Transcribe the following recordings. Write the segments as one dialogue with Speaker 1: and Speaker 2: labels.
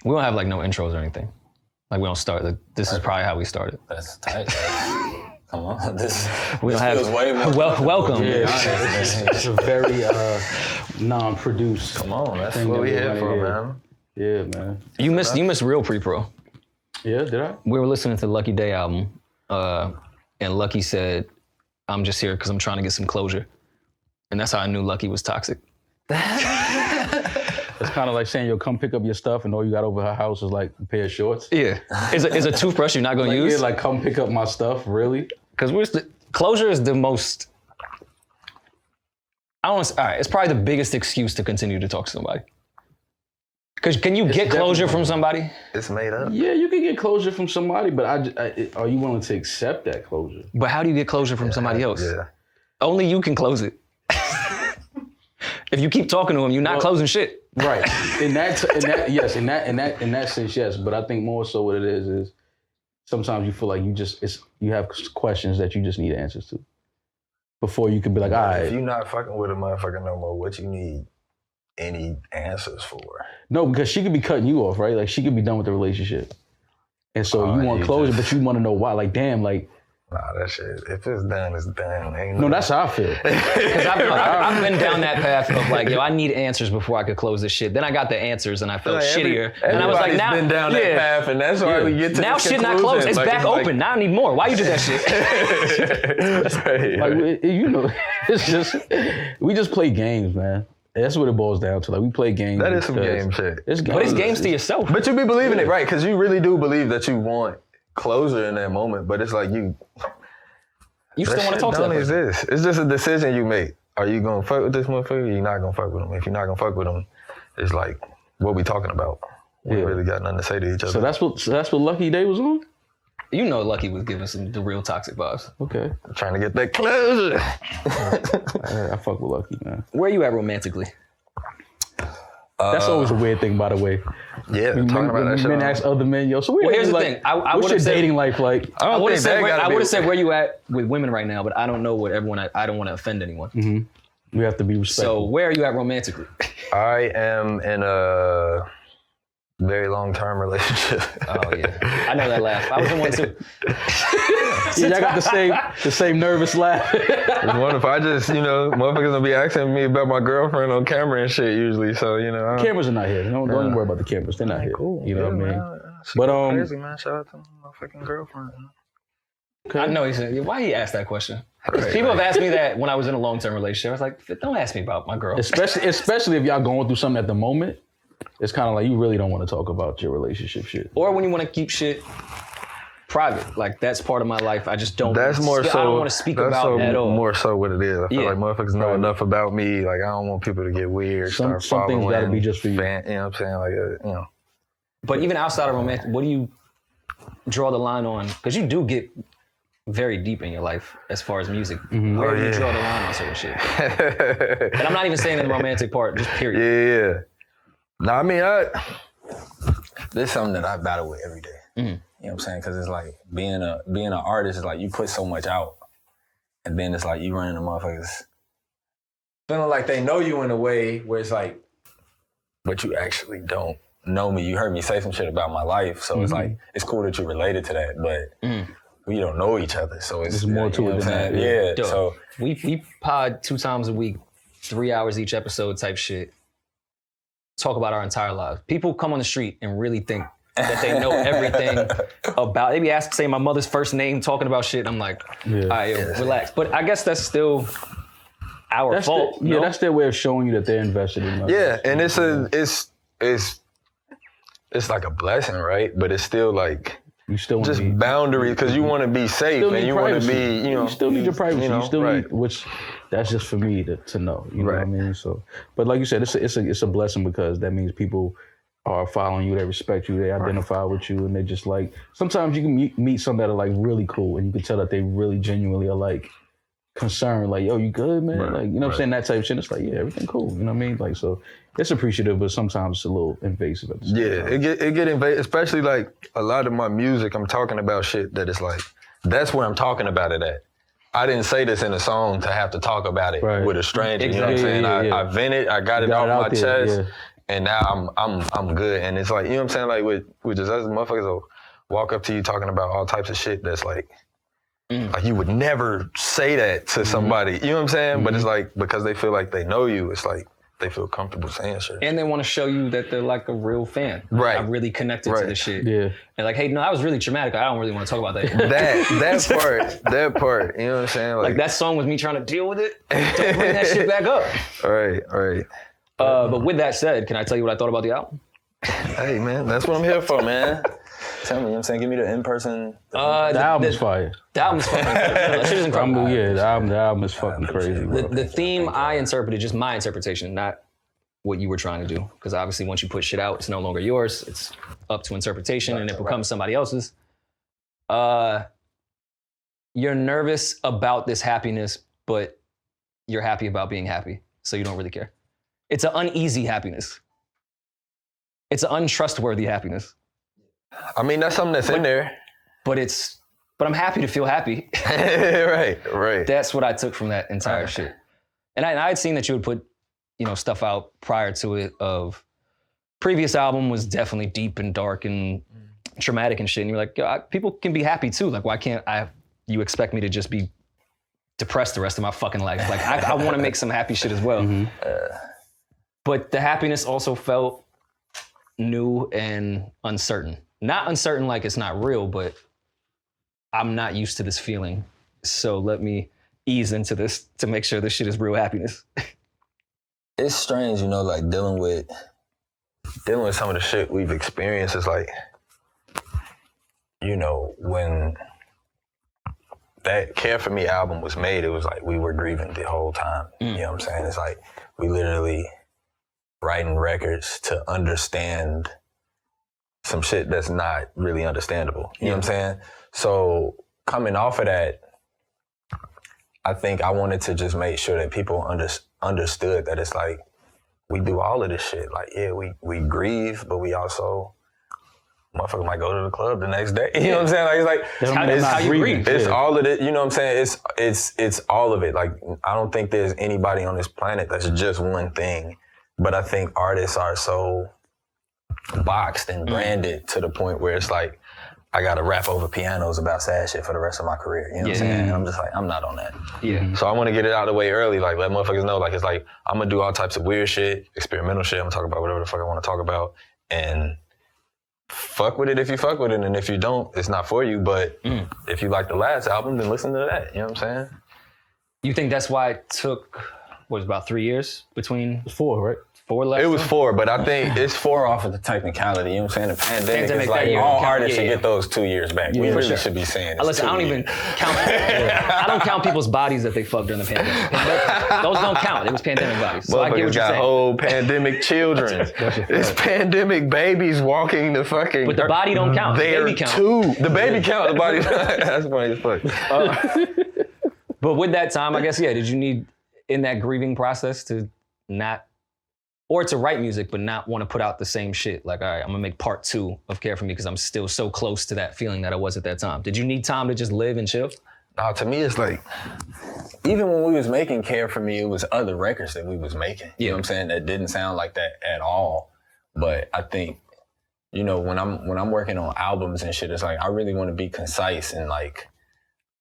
Speaker 1: We don't have like no intros or anything. Like we don't start. Like, this is probably how we started.
Speaker 2: That's tight. Come on,
Speaker 1: We don't have.
Speaker 2: way more
Speaker 1: Welcome.
Speaker 3: Yeah, it's a very non-produced.
Speaker 2: Come on, that's what we here for, man.
Speaker 3: Yeah, man.
Speaker 1: You missed real pre-pro.
Speaker 3: Yeah, did I?
Speaker 1: We were listening to the Lucky Day album, and Lucky said, "I'm just here because I'm trying to get some closure," and that's how I knew Lucky was toxic.
Speaker 3: It's kind of like saying, "Yo, come pick up your stuff," and all you got over her house is like a pair of shorts.
Speaker 1: Yeah, is a toothbrush you're not gonna use?
Speaker 3: Yeah, like come pick up my stuff, really?
Speaker 1: Because closure is the most. All right, it's probably the biggest excuse to continue to talk to somebody. Because can you get closure from somebody?
Speaker 2: It's made up.
Speaker 3: Yeah, you can get closure from somebody, but are you willing to accept that closure?
Speaker 1: But how do you get closure from somebody else?
Speaker 2: Yeah.
Speaker 1: Only you can close it. If you keep talking to him, you're not closing shit.
Speaker 3: Right. In that sense, yes. But I think more so what it is sometimes you feel like you have questions that you just need answers to before you can be like, all right.
Speaker 2: If you're not fucking with a motherfucker no more, what you need any answers for?
Speaker 3: No, because she could be cutting you off, right? Like she could be done with the relationship. And so you want closure, but you want to know why. Like, damn, like.
Speaker 2: Nah, that shit, if it's done, it's done.
Speaker 3: No, that's how I feel.
Speaker 1: Because I've been down that path of like, yo, I need answers before I could close this shit. Then I got the answers and I felt shittier. And I was like, now,
Speaker 2: been down that path, and that's why we get to
Speaker 1: now shit not closed. It's like, back open. Now I need more. Why you do that shit?
Speaker 3: Like, it's just, we just play games, man. That's what it boils down to. Like, we play games.
Speaker 2: That is some game shit.
Speaker 1: But it's games to yourself.
Speaker 2: But you be believing it, right? Because you really do believe that you want closure in that moment, but it's like you
Speaker 1: still want to talk to that person.
Speaker 2: Exist. It's just a decision you make. Are you gonna fuck with this motherfucker? Or you not gonna fuck with him? If you're not gonna fuck with him, it's like, what we talking about? We really got nothing to say to each other.
Speaker 3: So that's what Lucky Day was on?
Speaker 1: You know Lucky was giving the real toxic vibes.
Speaker 3: Okay.
Speaker 2: I'm trying to get that closure.
Speaker 3: I fuck with Lucky, man.
Speaker 1: Where are you at romantically?
Speaker 3: That's always a weird thing, by the way.
Speaker 2: Yeah, talking about that shit.
Speaker 3: Men ask other men, yo, so here's
Speaker 1: the thing.
Speaker 3: What's your dating life like?
Speaker 1: I would have said where you at with women right now, but I don't know what I don't want to offend anyone.
Speaker 3: Mm-hmm. We have to be respectful.
Speaker 1: So where are you at romantically?
Speaker 2: I am in a very long-term relationship.
Speaker 1: Oh yeah, I know that laugh. I was in one too.
Speaker 3: Yeah, I got the same nervous laugh.
Speaker 2: It's wonderful. I just, motherfuckers gonna be asking me about my girlfriend on camera and shit usually. So,
Speaker 3: Cameras are not here. Don't even worry about the cameras. They're not here.
Speaker 2: Cool.
Speaker 3: You know what I mean?
Speaker 2: But crazy, man. Shout out to my fucking girlfriend.
Speaker 1: I know he said, why he asked that question? People have asked me that when I was in a long-term relationship. I was like, don't ask me about my girl.
Speaker 3: Especially if y'all going through something at the moment. It's kind of like you really don't want to talk about your relationship shit.
Speaker 1: Or when you want to keep shit private. Like, that's part of my life. I just don't
Speaker 2: I don't want to
Speaker 1: speak about at all.
Speaker 2: More so what it is. I feel like motherfuckers know enough about me. Like, I don't want people to get weird, start following.
Speaker 3: Some things got to be just for you.
Speaker 2: You know what I'm saying? Like,
Speaker 1: But even outside of romantic, what do you draw the line on? Because you do get very deep in your life as far as music. Mm-hmm. Where do you draw the line on certain shit? And I'm not even saying in the romantic part, just period.
Speaker 2: Yeah. No, I mean, this is something that I battle with every day. Mm-hmm. You know what I'm saying? Because it's like being an artist is like you put so much out, and then it's like you run into motherfuckers feeling like they know you in a way where it's like, but you actually don't know me. You heard me say some shit about my life, so it's like it's cool that you related to that, but we don't know each other, so it's
Speaker 3: more to it than that.
Speaker 1: Yeah. So we pod 2 times a week, 3 hours each episode type shit. Talk about our entire lives. People come on the street and really think that they know everything about. They be asking, say my mother's first name, talking about shit. I'm like, all right, relax. But I guess that's still our fault.
Speaker 3: That's their way of showing you that they're invested in us.
Speaker 2: Yeah, and it's like a blessing, right? But it's still like
Speaker 3: you still
Speaker 2: just boundaries because you want to be safe and you want to be,
Speaker 3: you still need your privacy. You still need, which that's just for me to know. You know what I mean? So, but like you said, it's a blessing because that means people are following you, they respect you, they identify with you, and they just like. Sometimes you can meet some that are like really cool, and you can tell that they really genuinely are like concerned, like, yo, you good, man? Like, you know what I'm saying? That type of shit. It's like, yeah, everything cool. You know what I mean? Like, so it's appreciative, but sometimes it's a little invasive at the same time.
Speaker 2: It get invasive, especially like a lot of my music, I'm talking about shit that is like, that's where I'm talking about it at. I didn't say this in a song to have to talk about it with a stranger. Exactly. You know what I'm saying? I vented, I got it off my chest. and now I'm good. And it's like, you know what I'm saying? Like with just us motherfuckers will walk up to you talking about all types of shit that's like you would never say that to somebody. You know what I'm saying? But it's like, because they feel like they know you, it's like they feel comfortable saying shit.
Speaker 1: And they want to show you that they're like a real fan.
Speaker 2: Right.
Speaker 1: I really connected to this shit.
Speaker 3: Yeah.
Speaker 1: And like, hey, no, that was really traumatic. I don't really want to talk about that.
Speaker 2: that part, you know what I'm saying?
Speaker 1: Like that song was me trying to deal with it. Don't bring that shit back up.
Speaker 2: All right.
Speaker 1: But with that said, can I tell you what I thought about the album?
Speaker 2: Hey, man, that's what I'm here for, man. Tell me, you know what I'm saying? Give me the in-person.
Speaker 3: The album's fire.
Speaker 1: The album's fucking crazy. That shit is incredible.
Speaker 3: Yeah, the album is fucking crazy.
Speaker 1: The theme I interpreted, just my interpretation, not what you were trying to do. Because obviously once you put shit out, it's no longer yours. It's up to interpretation and it becomes somebody else's. You're nervous about this happiness, but you're happy about being happy. So you don't really care. It's an uneasy happiness. It's an untrustworthy happiness.
Speaker 2: I mean, that's something that's in there.
Speaker 1: But I'm happy to feel happy.
Speaker 2: Right.
Speaker 1: That's what I took from that entire shit. And I had seen that you would put, stuff out prior to it of previous album was definitely deep and dark and traumatic and shit. And you're like, people can be happy too. Like, why can't you expect me to just be depressed the rest of my fucking life? Like, I want to make some happy shit as well. But the happiness also felt new and uncertain. Not uncertain like it's not real, but I'm not used to this feeling. So let me ease into this to make sure this shit is real happiness.
Speaker 2: It's strange, like dealing with some of the shit we've experienced. Is like, when that Care For Me album was made, it was like we were grieving the whole time. You know what I'm saying? It's like we literally writing records to understand some shit that's not really understandable. You know what I'm saying? So coming off of that, I think I wanted to just make sure that people understood that it's like, we do all of this shit. Like, yeah, we grieve, but we also, motherfucker might go to the club the next day. You know what I'm saying? Like, it's like,
Speaker 1: it's how you grieve.
Speaker 2: It's all of it. You know what I'm saying? It's all of it. Like, I don't think there's anybody on this planet that's just one thing. But I think artists are so boxed and branded to the point where it's like, I gotta rap over pianos about sad shit for the rest of my career. You know what I'm saying? And I'm just like, I'm not on that.
Speaker 1: Yeah.
Speaker 2: So I wanna get it out of the way early, like let motherfuckers know, like it's like, I'm gonna do all types of weird shit, experimental shit, I'm gonna talk about whatever the fuck I wanna talk about, and fuck with it if you fuck with it, and if you don't, it's not for you, but if you like the last album, then listen to that, you know what I'm saying?
Speaker 1: You think that's why it took, about 3 years between?
Speaker 3: 4, right?
Speaker 1: 4 left?
Speaker 2: It was 4, but I think it's 4 off of the technicality, you know what I'm saying? The pandemic is like, all artists should get those 2 years back. We really should be saying this.
Speaker 1: Listen, I don't even count, I don't count people's bodies that they fucked during the pandemic. Those don't count. It was pandemic bodies. So I get what you're saying.
Speaker 2: Got whole pandemic children. It's pandemic babies walking the fucking...
Speaker 1: But the body don't count. The baby count.
Speaker 2: The baby count, the body... That's funny as fuck.
Speaker 1: But with that time, I guess, did you need, in that grieving process, to not... Or to write music, but not want to put out the same shit. Like, all right, I'm gonna make part 2 of Care For Me because I'm still so close to that feeling that I was at that time. Did you need time to just live and chill?
Speaker 2: No, to me, it's like, even when we was making Care For Me, it was other records that we was making. You know what I'm saying? That didn't sound like that at all. But I think, when I'm working on albums and shit, it's like, I really want to be concise and like,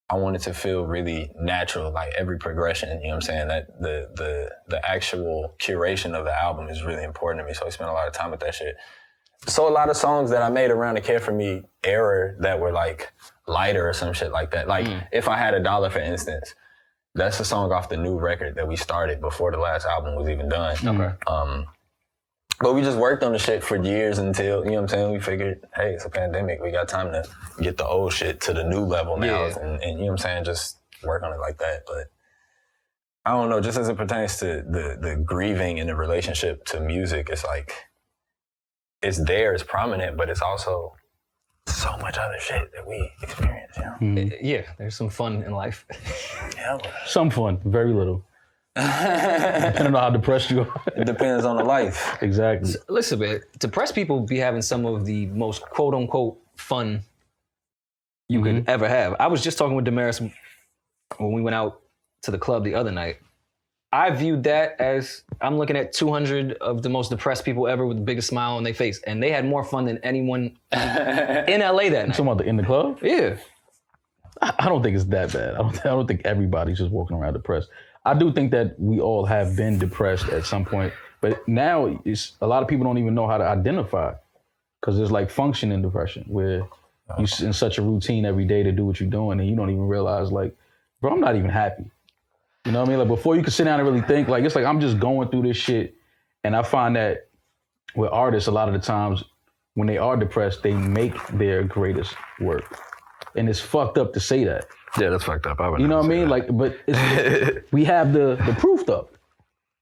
Speaker 2: I want it to feel really natural, like every progression, you know what I'm saying? That the actual curation of the album is really important to me, so I spent a lot of time with that shit. So a lot of songs that I made around the Care For Me era that were like lighter or some shit like that. Like If I Had a Dollar, for instance, that's a song off the new record that we started before the last album was even done.
Speaker 1: Okay.
Speaker 2: But we just worked on the shit for years until, you know what I'm saying, we figured, hey, it's a pandemic. We got time to get the old shit to the new level now. And you know what I'm saying, just work on it like that. But I don't know, just as it pertains to the grieving in the relationship to music, it's like, it's there, it's prominent, but it's also so much other shit that we experience,
Speaker 1: Yeah, there's some fun in life.
Speaker 3: Some fun, very little. Depending on how depressed you are.
Speaker 2: It depends on the life.
Speaker 3: Exactly.
Speaker 1: Listen, man, depressed people be having some of the most quote unquote fun you could ever have. I was just talking with Demaris when we went out to the club the other night. I viewed that as I'm looking at 200 of the most depressed people ever with the biggest smile on their face, and they had more fun than anyone in LA that night.
Speaker 3: Talking about in the club?
Speaker 1: Yeah.
Speaker 3: I don't think it's that bad. I don't think everybody's just walking around depressed. I do think that we all have been depressed at some point, but now it's a lot of people don't even know how to identify, because there's like functioning depression where you're in such a routine every day to do what you're doing, and you don't even realize, like, bro, I'm not even happy. You know what I mean? Like, before you can sit down and really think, like, it's like I'm just going through this shit, and I find that with artists, a lot of the times when they are depressed, they make their greatest work. And it's fucked up to say that.
Speaker 2: Yeah, that's fucked up.
Speaker 3: You know what I mean? Like, but we have the proof though.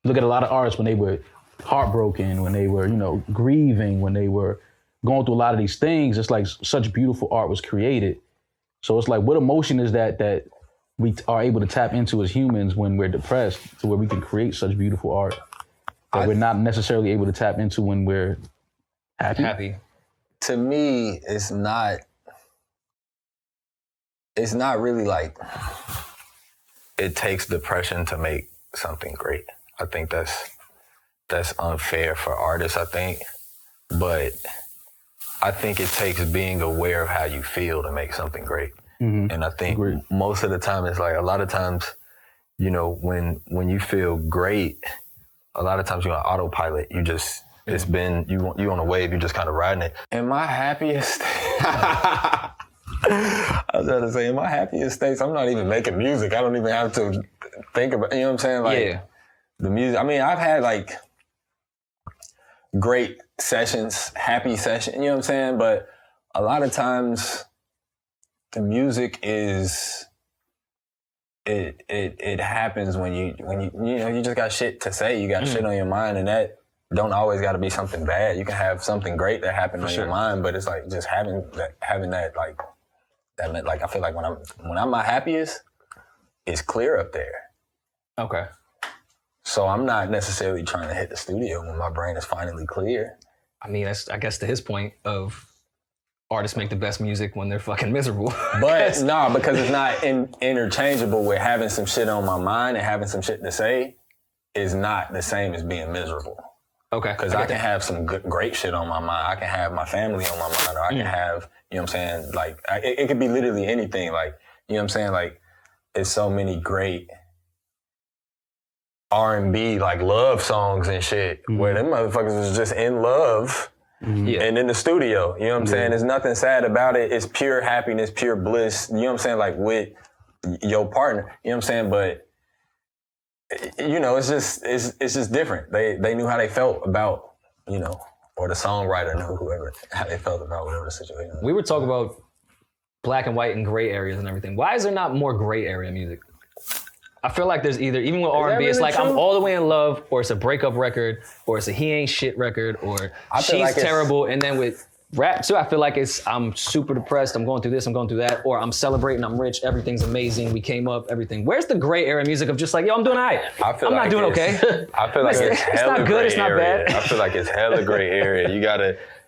Speaker 3: Look at a lot of artists when they were heartbroken, when they were, grieving, when they were going through a lot of these things. It's like such beautiful art was created. So it's like, what emotion is that we are able to tap into as humans when we're depressed, to where we can create such beautiful art that we're not necessarily able to tap into when we're happy?
Speaker 2: To me, it's not really like it takes depression to make something great. I think that's unfair for artists, I think. But I think it takes being aware of how you feel to make something great. Mm-hmm. And I think most of the time, it's like a lot of times, when you feel great, a lot of times you're on autopilot. You just, it's been, you on a wave, you're just kind of riding it. In my happiest I was about to say, in my happiest states, I'm not even making music. I don't even have to think about, you know what I'm saying? Like, the music. I mean, I've had like great sessions, happy sessions, you know what I'm saying? But a lot of times the music is, it happens when you just got shit to say. You got shit on your mind, and that don't always got to be something bad. You can have something great that happened on your mind, but it's like just having that like, that meant, like, I feel like when I'm my happiest, it's clear up there.
Speaker 1: Okay.
Speaker 2: So I'm not necessarily trying to hit the studio when my brain is finally clear.
Speaker 1: I mean, that's, I guess, to his point of artists make the best music when they're fucking miserable.
Speaker 2: But no, because it's not interchangeable with having some shit on my mind and having some shit to say is not the same as being miserable.
Speaker 1: Okay.
Speaker 2: Because I can have some great shit on my mind. I can have my family on my mind, or I can have, you know what I'm saying? Like, it could be literally anything. Like, you know what I'm saying? Like, it's so many great R&B, like, love songs and shit, where them motherfuckers is just in love and in the studio. You know what I'm saying? There's nothing sad about it. It's pure happiness, pure bliss. You know what I'm saying? Like, with your partner. You know what I'm saying? But it's just different. They knew how they felt about, or the songwriter knew how they felt about whatever the situation was.
Speaker 1: We were talking about black and white and gray areas and everything. Why is there not more gray area music? I feel like there's either, even with R&B, really, it's like true? I'm all the way in love, or it's a breakup record, or it's a he ain't shit record, or she's like terrible. And then with rap too, I feel like I'm super depressed, I'm going through this, I'm going through that, or I'm celebrating, I'm rich, everything's amazing, we came up, everything. Where's the gray area music of just like, yo, I'm doing all right. I'm not doing okay.
Speaker 2: I feel like it's hella
Speaker 1: not good,
Speaker 2: gray
Speaker 1: it's not
Speaker 2: area.
Speaker 1: bad.
Speaker 2: I feel like it's hella gray area.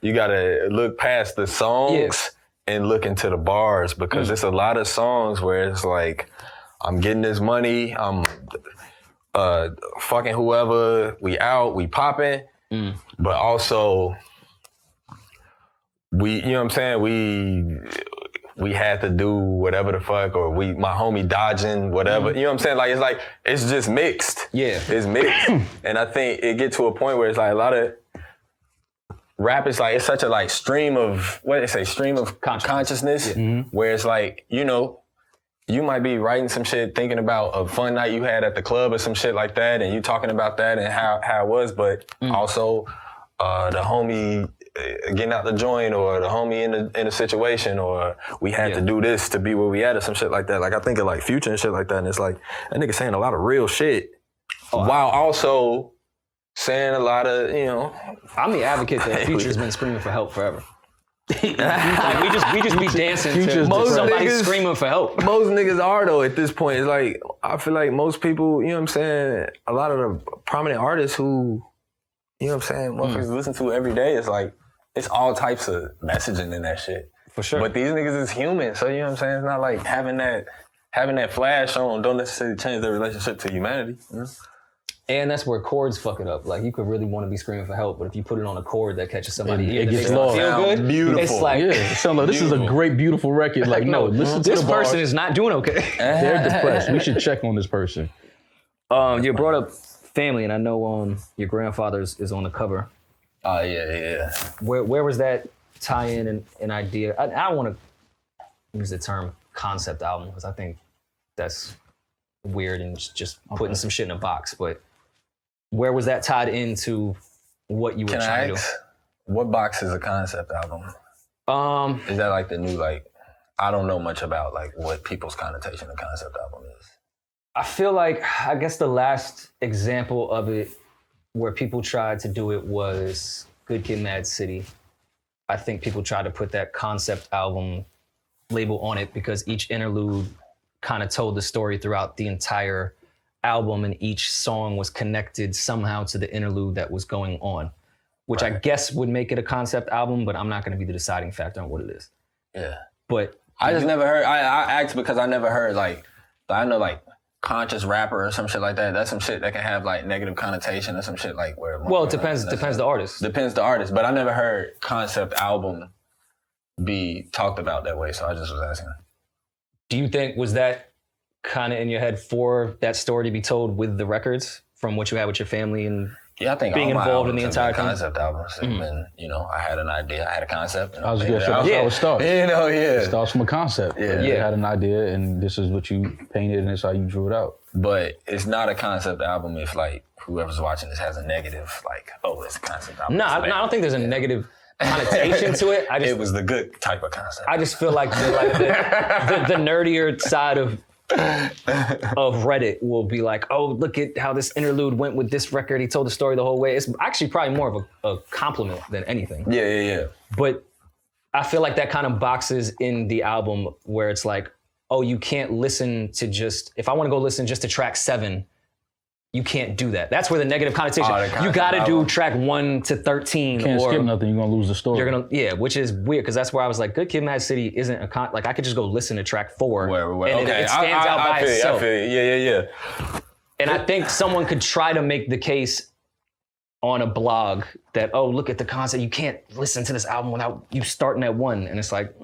Speaker 2: You gotta look past the songs and look into the bars, because there's a lot of songs where it's like, I'm getting this money, I'm fucking whoever, we out, we popping, but also we, you know what I'm saying, we had to do whatever the fuck, or my homie dodging whatever, you know what I'm saying, it's just mixed.
Speaker 1: Yeah.
Speaker 2: It's mixed. And I think it get to a point where it's like a lot of rap is like, it's such a like stream of, stream of consciousness, where it's like, you might be writing some shit, thinking about a fun night you had at the club or some shit like that, and you talking about that and how it was, but also the homie getting out the joint, or the homie in a situation, or we had to do this to be where we at, or some shit like that. Like, I think of like Future and shit like that, and it's like, that nigga saying a lot of real shit, while also saying a lot of,
Speaker 1: I'm the advocate that Future's been screaming for help forever. Like, we just be dancing to somebody screaming for help.
Speaker 2: Most niggas are, though, at this point. It's like, I feel like most people, you know what I'm saying, a lot of the prominent artists who, you know what I'm saying, motherfuckers listen to every day, it's like, it's all types of messaging in that shit.
Speaker 1: For sure.
Speaker 2: But these niggas is human, so you know what I'm saying? It's not like having that flash on don't necessarily change their relationship to humanity.
Speaker 1: And that's where chords fuck it up. Like you could really want to be screaming for help, but if you put it on a chord that catches somebody's ear,
Speaker 3: it
Speaker 1: that
Speaker 3: gets
Speaker 1: makes them
Speaker 3: lost.
Speaker 1: feel good.
Speaker 2: Beautiful.
Speaker 1: It's like,
Speaker 3: Yeah, so like, this is a great, beautiful record. Like, no, listen to
Speaker 1: this
Speaker 3: the
Speaker 1: person
Speaker 3: bars.
Speaker 1: is not doing okay.
Speaker 3: They're depressed. We should check on this person.
Speaker 1: You brought up family, and I know your grandfather is on the cover.
Speaker 2: Oh, yeah.
Speaker 1: Where was that tie-in and idea? I don't want to use the term concept album because I think that's weird and just putting some shit in a box. But where was that tied into what you were trying to do?
Speaker 2: What box is a concept album? Is that like the new, like, I don't know much about like what people's connotation of concept album is.
Speaker 1: I feel like, I guess the last example of it where people tried to do it was Good Kid, Mad City. I think people tried to put that concept album label on it because each interlude kind of told the story throughout the entire album, and each song was connected somehow to the interlude that was going on, which I guess would make it a concept album, but I'm not going to be the deciding factor on what it is.
Speaker 2: Yeah.
Speaker 1: But
Speaker 2: I just never heard, I asked because I never heard like, I know like conscious rapper or some shit like that. That's some shit that can have like negative connotation or some shit like where.
Speaker 1: Well, it depends the artist.
Speaker 2: Depends the artist, but I never heard concept album be talked about that way, so I just was asking.
Speaker 1: Do you think, was that kind of in your head for that story to be told with the records from what you had with your family and
Speaker 2: I think
Speaker 1: being
Speaker 2: all my
Speaker 1: involved in the
Speaker 2: albums
Speaker 1: entire
Speaker 2: have been
Speaker 1: thing?
Speaker 2: Concept albums have been, I had an idea, I had a concept. And
Speaker 3: I was going to say, that's how it starts. It starts from a concept.
Speaker 2: Yeah.
Speaker 3: You had an idea, and this is what you painted, and it's how you drew it out.
Speaker 2: But it's not a concept album if like whoever's watching this has a negative, like, oh, it's a concept album.
Speaker 1: No, I don't think there's a negative connotation to it.
Speaker 2: It was the good type of concept.
Speaker 1: I just feel like the nerdier side of Reddit will be like, oh, look at how this interlude went with this record. He told the story the whole way. It's actually probably more of a compliment than anything.
Speaker 2: Yeah.
Speaker 1: But I feel like that kind of boxes in the album where it's like, oh, you can't listen to if I want to go listen just to track 7, you can't do that. That's where the negative connotation. You got to do track 1 to 13.
Speaker 3: You can't skip nothing. You're gonna lose the story.
Speaker 1: Which is weird because that's where I was like, Good Kid, Mad City isn't like I could just go listen to track 4. And it stands out by itself.
Speaker 2: I feel you. Yeah.
Speaker 1: And I think someone could try to make the case on a blog that, oh, look at the concept. You can't listen to this album without you starting at 1. And it's like,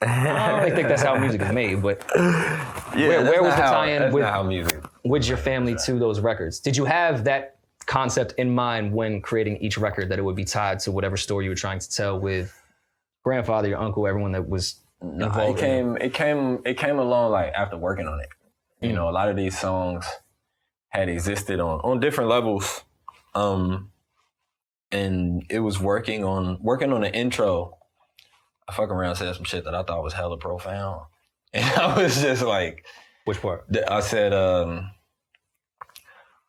Speaker 1: I don't really think that's how music is made. But where was the tie-in with your family to those records? Did you have that concept in mind when creating each record, that it would be tied to whatever story you were trying to tell with grandfather, your uncle, everyone that was involved?
Speaker 2: It came along like after working on it. You know, a lot of these songs had existed on different levels. And it was working on the intro. I fucking around said some shit that I thought was hella profound. And I was just like,
Speaker 1: which part?
Speaker 2: I said,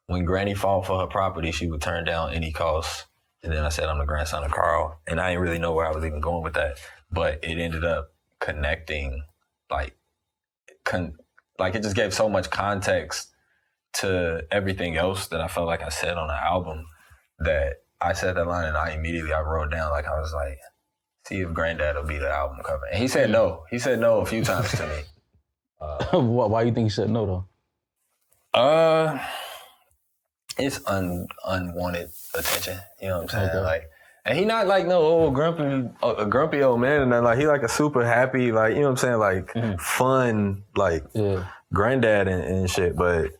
Speaker 2: when Granny fought for her property, she would turn down any cost. And then I said, I'm the grandson of Karl. And I didn't really know where I was even going with that. But it ended up connecting, like it just gave so much context to everything else that I felt like I said on the album, that I said that line and I wrote down, like, I was like, see if Granddad will be the album cover. And he said no. He said no a few times to me.
Speaker 3: Why you think he said no, though?
Speaker 2: It's unwanted attention. You know what I'm saying? Okay. Like, and he not like no old grumpy old man, and then like he like a super happy, like, you know what I'm saying, like fun, like granddad and shit. But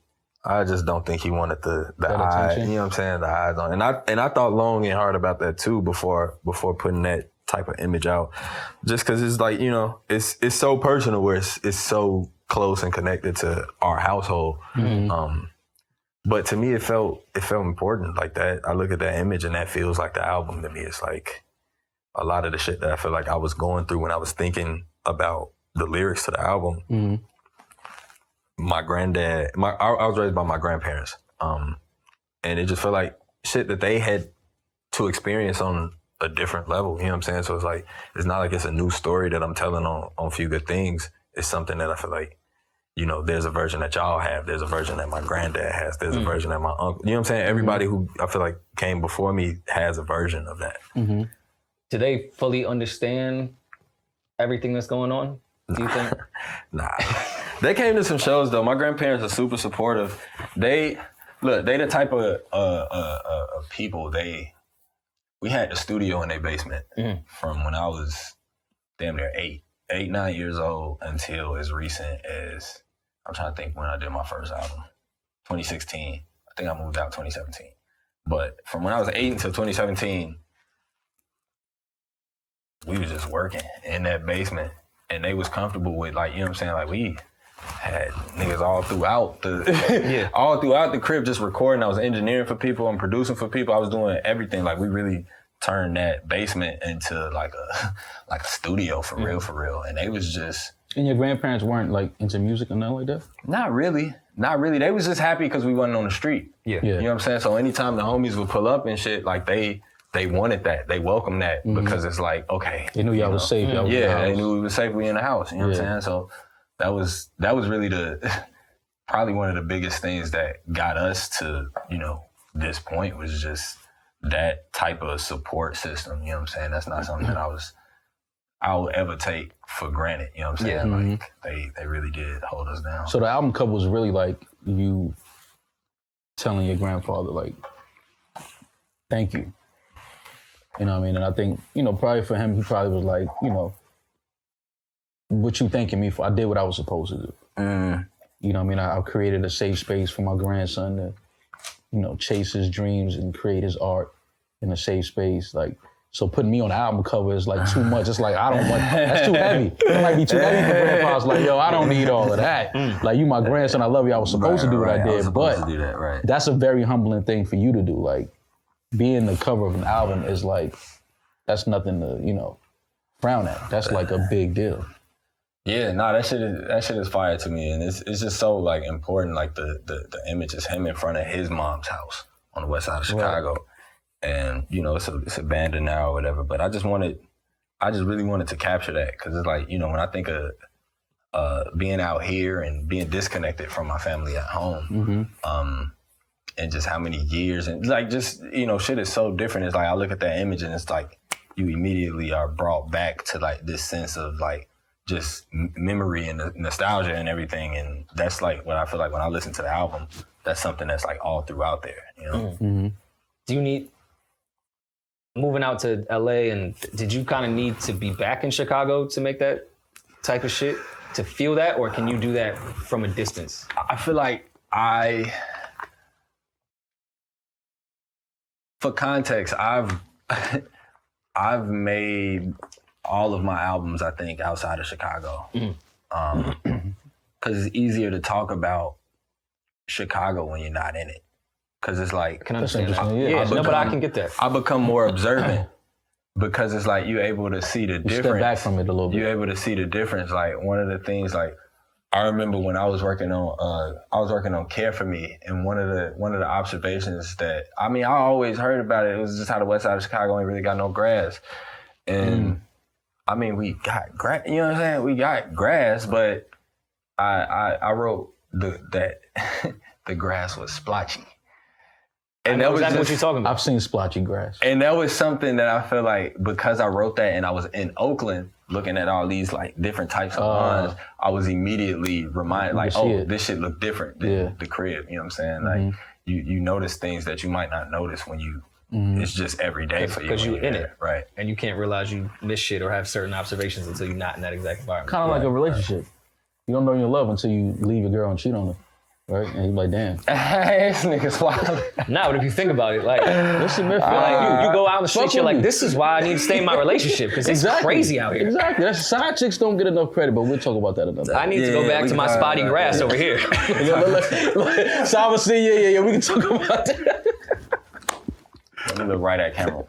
Speaker 2: I just don't think he wanted the eye. You know what I'm saying? The eyes on. And I thought long and hard about that too before putting that type of image out, just because it's like, you know, it's so personal where it's so close and connected to our household. But to me, it felt important like that. I look at that image and that feels like the album to me. It's like a lot of the shit that I feel like I was going through when I was thinking about the lyrics to the album. My granddad, I was raised by my grandparents, and it just felt like shit that they had to experience on a different level. You know what I'm saying? So it's like, it's not like it's a new story that I'm telling on Few Good Things. It's something that I feel like, you know, there's a version that y'all have. There's a version that my granddad has. There's a version that my uncle, you know what I'm saying? Everybody who I feel like came before me has a version of that.
Speaker 1: Do they fully understand everything that's going on, do you think?
Speaker 2: Nah. They came to some shows though. My grandparents are super supportive. Look, they the type of people. We had the studio in their basement from when I was damn near 9 years old until as recent as, I'm trying to think when I did my first album, 2016. I think I moved out 2017. But from when I was 8 until 2017, we was just working in that basement, and they was comfortable with, like, you know what I'm saying? Like, we had niggas all throughout the crib just recording. I was engineering for people and producing for people. I was doing everything. Like, we really turned that basement into like a studio for real. And they was just...
Speaker 3: And your grandparents weren't like into music or nothing like that?
Speaker 2: Not really. They was just happy because we wasn't on the street. Yeah. You know what I'm saying? So anytime the homies would pull up and shit, like they wanted that. They welcomed that because it's like, okay.
Speaker 3: They knew y'all was safe. Y'all was
Speaker 2: they knew we was safe. We in the house. You know what I'm saying? So that was really probably one of the biggest things that got us to, this point, was just that type of support system. You know what I'm saying? That's not something that I will ever take for granted. You know what I'm saying? Like they really did hold us down.
Speaker 3: So the album cover was really like you telling your grandfather, like, thank you. You know what I mean? And I think, probably for him, he probably was like, what you thanking me for? I did what I was supposed to do. You know what I mean? I created a safe space for my grandson to, chase his dreams and create his art in a safe space. Like, so putting me on the album cover is like too much. It's like, I don't want, that's too heavy. It might be too heavy for grandpa. It's like, yo, I don't need all of that. Like, you my grandson, I love you. I was supposed to do what I did. But
Speaker 2: do that, right.
Speaker 3: That's a very humbling thing for you to do. Like, being the cover of an album is like, that's nothing to, frown at. That's like a big deal.
Speaker 2: Yeah, that shit is fire to me. And it's just so like important, like the image is him in front of his mom's house on the west side of Chicago. Right. And, it's abandoned now or whatever, but I just really wanted to capture that, because it's like, when I think of being out here and being disconnected from my family at home, and just how many years, and like just, shit is so different. It's like I look at that image and it's like you immediately are brought back to like this sense of like just memory and nostalgia and everything. And that's like what I feel like when I listen to the album, that's something that's like all throughout there,
Speaker 1: Do you need... Moving out to LA, and did you kind of need to be back in Chicago to make that type of shit, to feel that, or can you do that from a distance?
Speaker 2: I feel like for context, I've made all of my albums, I think, outside of Chicago. Because it's easier to talk about Chicago when you're not in it. Because it's like...
Speaker 1: I can understand that. But I can get that.
Speaker 2: I become more observant because it's like you're able to see the difference.
Speaker 3: Step back from it a little bit.
Speaker 2: You're able to see the difference. Like, one of the things, like, I remember when I was working on Care For Me, and one of the observations that, I always heard about it, was just how the west side of Chicago ain't really got no grass. And we got grass, you know what I'm saying? We got grass, but I wrote that the grass was splotchy.
Speaker 1: And that was exactly what you're talking about.
Speaker 3: I've seen splotchy grass.
Speaker 2: And that was something that I feel like, because I wrote that and I was in Oakland looking at all these like different types of lines, I was immediately reminded, like, this shit look different than the crib. You know what I'm saying? Like, you notice things that you might not notice when you, it's just every day for you.
Speaker 1: Because you're in it.
Speaker 2: Right.
Speaker 1: And you can't realize you miss shit or have certain observations until you're not in that exact environment.
Speaker 3: Kind of like a relationship. You don't know your love until you leave your girl and cheat on her. Right? And you're like, damn.
Speaker 2: This nigga's wild.
Speaker 1: Nah, but if you think about it, like, listen, man, like you go out on the street, you're like, this is why I need to stay in my relationship, because it's crazy out here.
Speaker 3: Exactly. That's, side chicks don't get enough credit, but we'll talk about that another day.
Speaker 1: I need to go back to my spotty grass over here.
Speaker 3: Saba, see, we can talk about that.
Speaker 2: Let me look right at camera.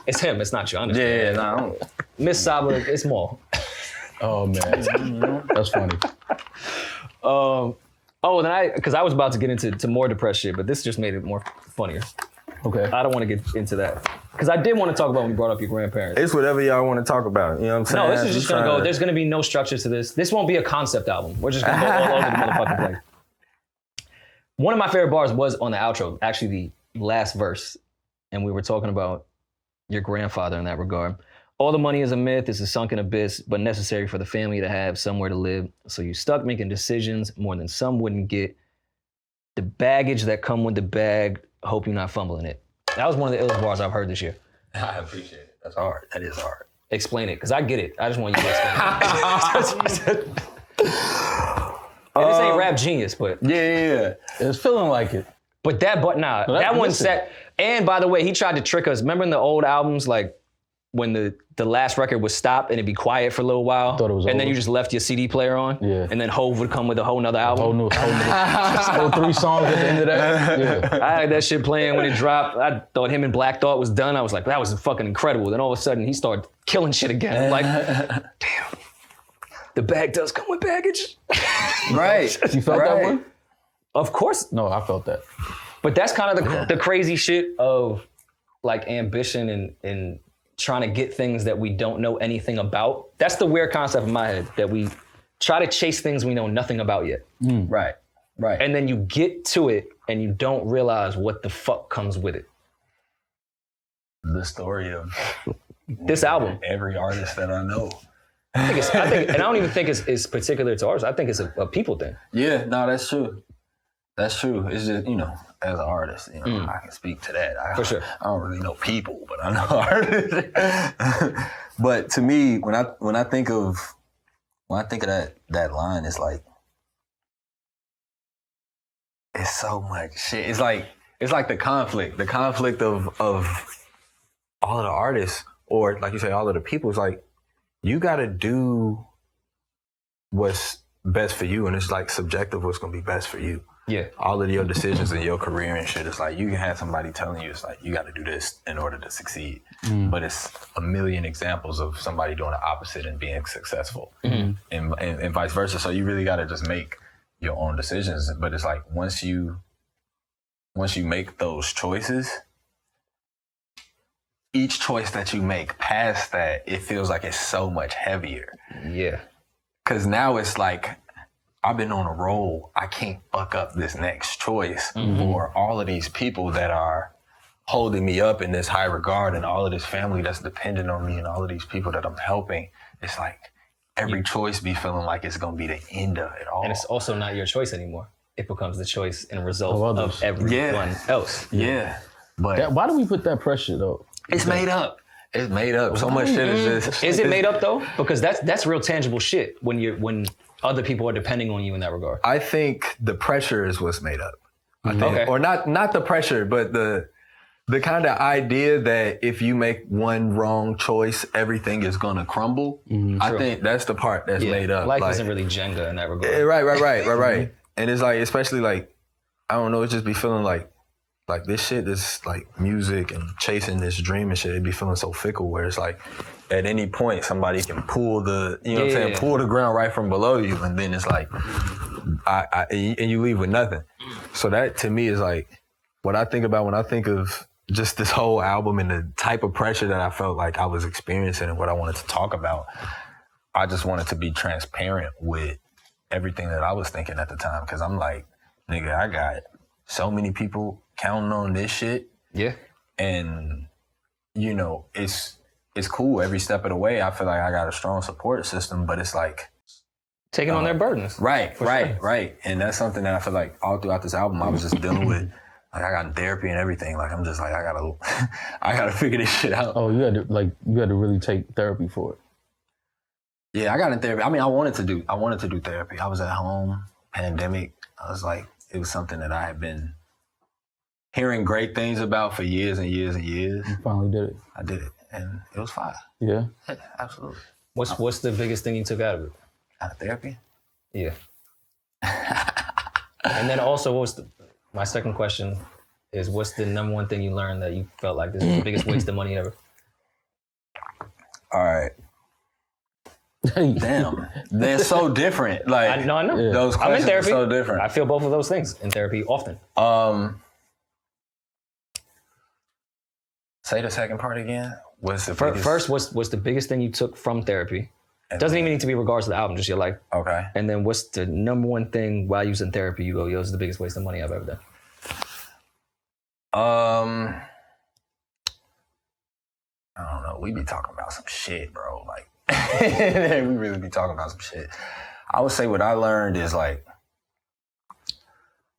Speaker 1: It's him, it's not you, I understand.
Speaker 2: I don't.
Speaker 1: Miss Saba, it's Mal.
Speaker 3: Oh, man. That's funny.
Speaker 1: Because I was about to get into more depressed shit, but this just made it more funnier.
Speaker 3: Okay.
Speaker 1: I don't want to get into that. Because I did want to talk about when you brought up your grandparents.
Speaker 2: It's whatever y'all want to talk about. You know what I'm saying?
Speaker 1: No, this is just going to go, there's going to be no structure to this. This won't be a concept album. We're just going to go all over the motherfucking place. One of my favorite bars was on the outro, actually the last verse. And we were talking about your grandfather in that regard. All the money is a myth, it's a sunken abyss, but necessary for the family to have somewhere to live. So you stuck making decisions more than some wouldn't get. The baggage that come with the bag, hope you're not fumbling it. That was one of the illest bars I've heard this year.
Speaker 2: I appreciate it. That's hard. That is hard.
Speaker 1: Explain it, because I get it. I just want you to explain it. And this ain't rap genius, but
Speaker 2: Yeah.
Speaker 3: It's feeling like it.
Speaker 1: but that that one set. And by the way, he tried to trick us. Remember in the old albums, like when the last record would stop and it'd be quiet for a little while,
Speaker 3: Thought it was
Speaker 1: and then
Speaker 3: over.
Speaker 1: you just left your CD player on,
Speaker 3: Yeah.
Speaker 1: and then Hove would come with a whole nother album.
Speaker 3: Whole 3 songs at the end of that. Yeah.
Speaker 1: I had that shit playing when it dropped. I thought him and Black Thought was done. I was like, that was fucking incredible. Then all of a sudden, he started killing shit again. I'm like, damn, the bag does come with baggage.
Speaker 2: Right.
Speaker 3: You felt that one?
Speaker 1: Of course.
Speaker 3: No, I felt that.
Speaker 1: But that's kind of the crazy shit of like ambition and trying to get things that we don't know anything about. That's the weird concept in my head, that we try to chase things we know nothing about yet.
Speaker 2: Right.
Speaker 1: And then you get to it and you don't realize what the fuck comes with it.
Speaker 2: The story of
Speaker 1: This album.
Speaker 2: every artist that I know.
Speaker 1: I think, and I don't even think it's particular to artists. I think it's a people thing.
Speaker 2: Yeah, no, that's true. That's true. It's just, as an artist, I can speak to that.
Speaker 1: For sure.
Speaker 2: I don't really know people, but I know artists. But to me, when I think of that line, it's like it's so much shit. It's like the conflict of all of the artists, or like you say, all of the people. It's like you got to do what's best for you, and it's like subjective what's gonna be best for you.
Speaker 1: Yeah.
Speaker 2: All of your decisions in your career and shit, it's like you can have somebody telling you, it's like you got to do this in order to succeed. But it's a million examples of somebody doing the opposite and being successful, and vice versa. So you really got to just make your own decisions. But it's like once you make those choices, each choice that you make past that, it feels like it's so much heavier.
Speaker 1: Yeah.
Speaker 2: Cause now it's like, I've been on a roll. I can't fuck up this next choice for all of these people that are holding me up in this high regard, and all of this family that's dependent on me, and all of these people that I'm helping. It's like every choice be feeling like it's gonna be the end of it all.
Speaker 1: And it's also not your choice anymore. It becomes the choice and result of everyone else.
Speaker 2: Yeah. But
Speaker 3: Why do we put that pressure though?
Speaker 2: it's made up. It's made up. So much shit is just.
Speaker 1: Is it made up though? Because that's real tangible shit when other people are depending on you in that regard.
Speaker 2: I think the pressure is what's made up. I think, or not the pressure, but the kind of idea that if you make one wrong choice, everything is gonna crumble. I think that's the part that's made up.
Speaker 1: Life isn't really Jenga in that regard.
Speaker 2: Right. And it's like, especially like, I don't know, it just be feeling like this shit is like music and chasing this dream and shit. It'd be feeling so fickle where it's like, at any point, somebody can pull the, pull the ground right from below you, and then it's like, and you leave with nothing. So that to me is like what I think about when I think of just this whole album and the type of pressure that I felt like I was experiencing and what I wanted to talk about. I just wanted to be transparent with everything that I was thinking at the time, because I'm like, nigga, I got so many people counting on this shit.
Speaker 1: Yeah.
Speaker 2: And, it's cool every step of the way. I feel like I got a strong support system, but it's like
Speaker 1: Taking on their burdens.
Speaker 2: Right. And that's something that I feel like all throughout this album I was just dealing with. Like I got in therapy and everything. Like I'm just like I gotta figure this shit out.
Speaker 3: Oh, you had to really take therapy for it.
Speaker 2: Yeah, I got in therapy. I mean, I wanted to do therapy. I was at home, pandemic. I was like, it was something that I had been hearing great things about for years and years and years.
Speaker 3: You finally did it.
Speaker 2: I did it, and it was fire.
Speaker 3: Yeah.
Speaker 2: Yeah, absolutely.
Speaker 1: What's the biggest thing you took out of it?
Speaker 2: Out of therapy?
Speaker 1: Yeah. And then also, my second question is, what's the number one thing you learned that you felt like this is the biggest waste of money ever?
Speaker 2: All right. Damn, they're so different. Like
Speaker 1: I know.
Speaker 3: Yeah.
Speaker 2: Those
Speaker 1: I'm in
Speaker 2: questions
Speaker 1: therapy.
Speaker 2: are so different.
Speaker 1: I feel both of those things in therapy often.
Speaker 2: Say the second part again. What's the
Speaker 1: First, what's the biggest thing you took from therapy? Doesn't even need to be regards to the album, just your life.
Speaker 2: Okay.
Speaker 1: And then what's the number one thing while using therapy you go, yo, this is the biggest waste of money I've ever done?
Speaker 2: I don't know. We be talking about some shit, bro. Like, we really be talking about some shit. I would say what I learned is like,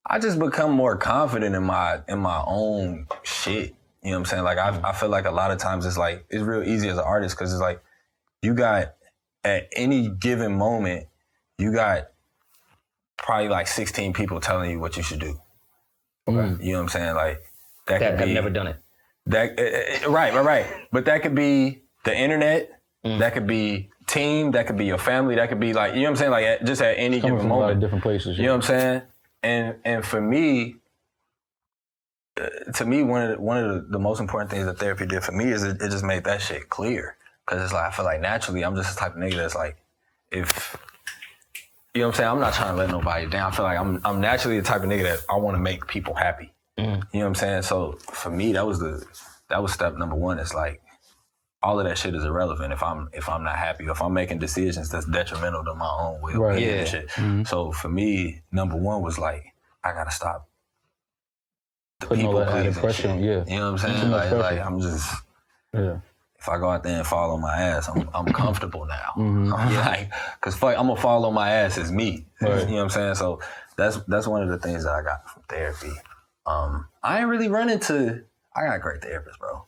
Speaker 2: I just become more confident in my own shit. You know what I'm saying? Like I feel like a lot of times it's real easy as an artist because it's like you got at any given moment you got probably like 16 people telling you what you should do. Okay. You know what I'm saying? Like that could be,
Speaker 1: I've never done it.
Speaker 2: Right. But that could be the internet. That could be team. That could be your family. That could be like, you know what I'm saying? Like just at any given moment. A lot
Speaker 3: of different places.
Speaker 2: You know what I'm saying? And for me, to me, one of the most important things that therapy did for me is it just made that shit clear. Cause it's like, I feel like naturally I'm just the type of nigga that's like, if, you know what I'm saying? I'm not trying to let nobody down. I feel like I'm naturally the type of nigga that I want to make people happy. You know what I'm saying? So for me, that was step number one. It's like, all of that shit is irrelevant if I'm not happy, if I'm making decisions that's detrimental to my own well-being and shit. So for me, number one was like, I gotta stop the
Speaker 3: putting
Speaker 2: people
Speaker 3: all that added pressure on,
Speaker 2: you know what I'm saying? Like I'm just, if I go out there and fall on my ass, I'm comfortable now. I'm like, cause fuck, I'm gonna fall on my ass as me. Right. You know what I'm saying? So that's one of the things that I got from therapy. I ain't really run into, I got a great therapist, bro.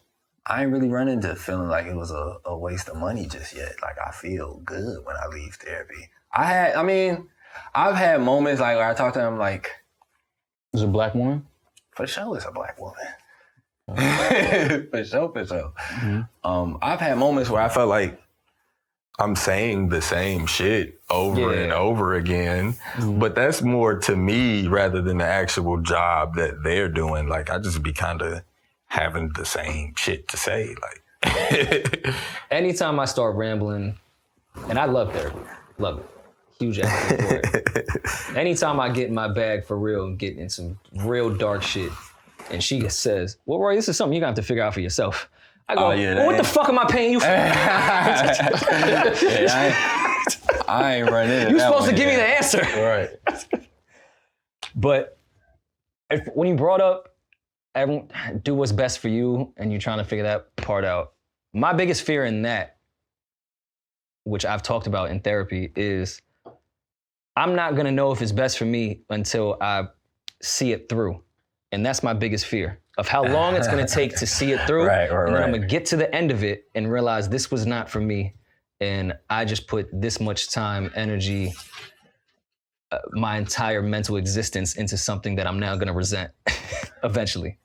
Speaker 2: I ain't really run into feeling like it was a waste of money just yet. Like I feel good when I leave therapy. I've had moments like where I talk to him like,
Speaker 3: is it a black woman?
Speaker 2: For sure it's a black woman. For sure. I've had moments where I felt like I'm saying the same shit over and over again, but that's more to me rather than the actual job that they're doing. Like I just be kind of having the same shit to say. Like
Speaker 1: anytime I start rambling, and I love therapy, love it, huge advocate for it. Anytime I get in my bag for real and get in some real dark shit, and she says, "Well, Roy, this is something you're gonna have to figure out for yourself." I go, well, what the fuck am I paying you for?
Speaker 2: I ain't running into
Speaker 1: You're supposed to give me the answer.
Speaker 3: Right.
Speaker 1: But when you brought up do what's best for you and you're trying to figure that part out, my biggest fear in that, which I've talked about in therapy, is I'm not gonna know if it's best for me until I see it through. And that's my biggest fear, of how long it's gonna take to see it through. And then I'm gonna get to the end of it and realize this was not for me. And I just put this much time, energy, my entire mental existence into something that I'm now gonna resent eventually.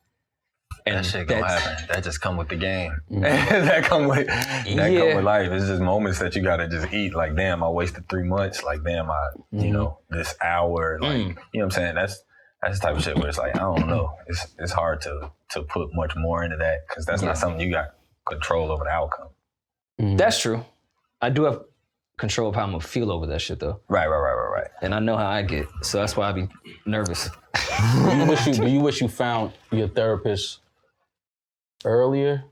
Speaker 2: And that shit gonna happen. That just come with the game. that come with life. It's just moments that you gotta just eat. Like, damn, I wasted 3 months. Like, damn, you know, this hour. Like, you know what I'm saying? That's the type of shit where it's like, I don't know. It's hard to put much more into that because that's not something you got control over the outcome.
Speaker 1: That's true. I do have control of how I'm gonna feel over that shit though.
Speaker 2: Right.
Speaker 1: And I know how I get, so that's why I be nervous.
Speaker 3: Do you wish you found your therapist earlier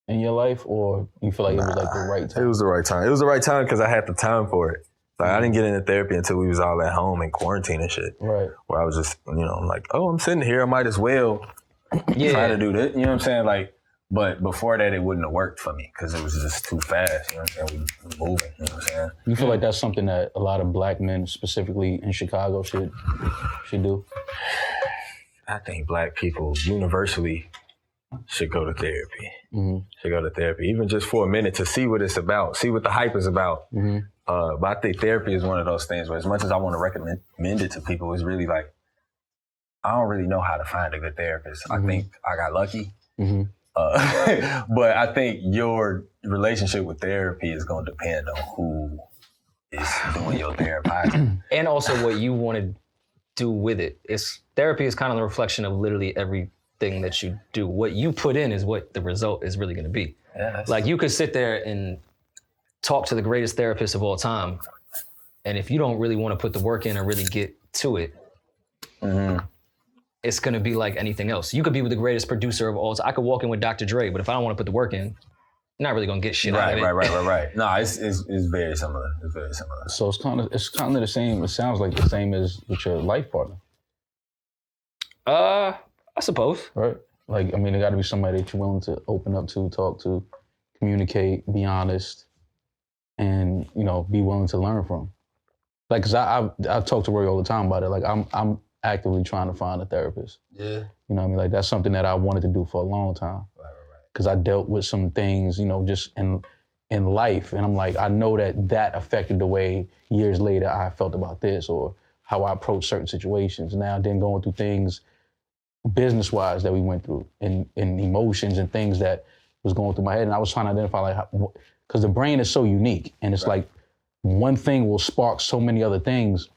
Speaker 3: in your life, or you feel like it was like the right time?
Speaker 2: It was the right time. It was the right time because I had the time for it. Like I didn't get into therapy until we was all at home in quarantine and shit.
Speaker 3: Right.
Speaker 2: Where I was just, you know, I'm like, oh, I'm sitting here, I might as well try to do this. You know what I'm saying? Like, but before that, it wouldn't have worked for me because it was just too fast. You know what I'm saying? We moving. You know what I'm saying?
Speaker 3: You feel like that's something that a lot of black men, specifically in Chicago, should do?
Speaker 2: I think black people universally should go to therapy. Should go to therapy, even just for a minute to see what it's about, see what the hype is about. But I think therapy is one of those things where as much as I want to recommend it to people, it's really like, I don't really know how to find a good therapist. I think I got lucky. But I think your relationship with therapy is going to depend on who is doing your therapizing.
Speaker 1: And also what you want to do with it. Therapy is kind of the reflection of literally everything that you do. What you put in is what the result is really going to be. Like you could sit there and talk to the greatest therapist of all time, and if you don't really want to put the work in and really get to it, it's going to be like anything else. You could be with the greatest producer of all time. I could walk in with Dr. Dre, but if I don't want to put the work in, I'm not really going to get shit out of it.
Speaker 2: Right. No, it's very similar. It's very similar.
Speaker 3: So it's kind of the same. It sounds like the same as with your life partner.
Speaker 1: I suppose.
Speaker 3: Right. Like, I mean, there got to be somebody that you're willing to open up to, talk to, communicate, be honest, and, you know, be willing to learn from. Like, cause I've talked to Rory all the time about it. Like, actively trying to find a therapist.
Speaker 2: Yeah.
Speaker 3: You know what I mean? Like that's something that I wanted to do for a long time.
Speaker 2: Right.
Speaker 3: Because I dealt with some things, you know, just in life. And I'm like, I know that affected the way years later I felt about this or how I approach certain situations. Now then going through things business-wise that we went through and emotions and things that was going through my head. And I was trying to identify like, because the brain is so unique and it's like one thing will spark so many other things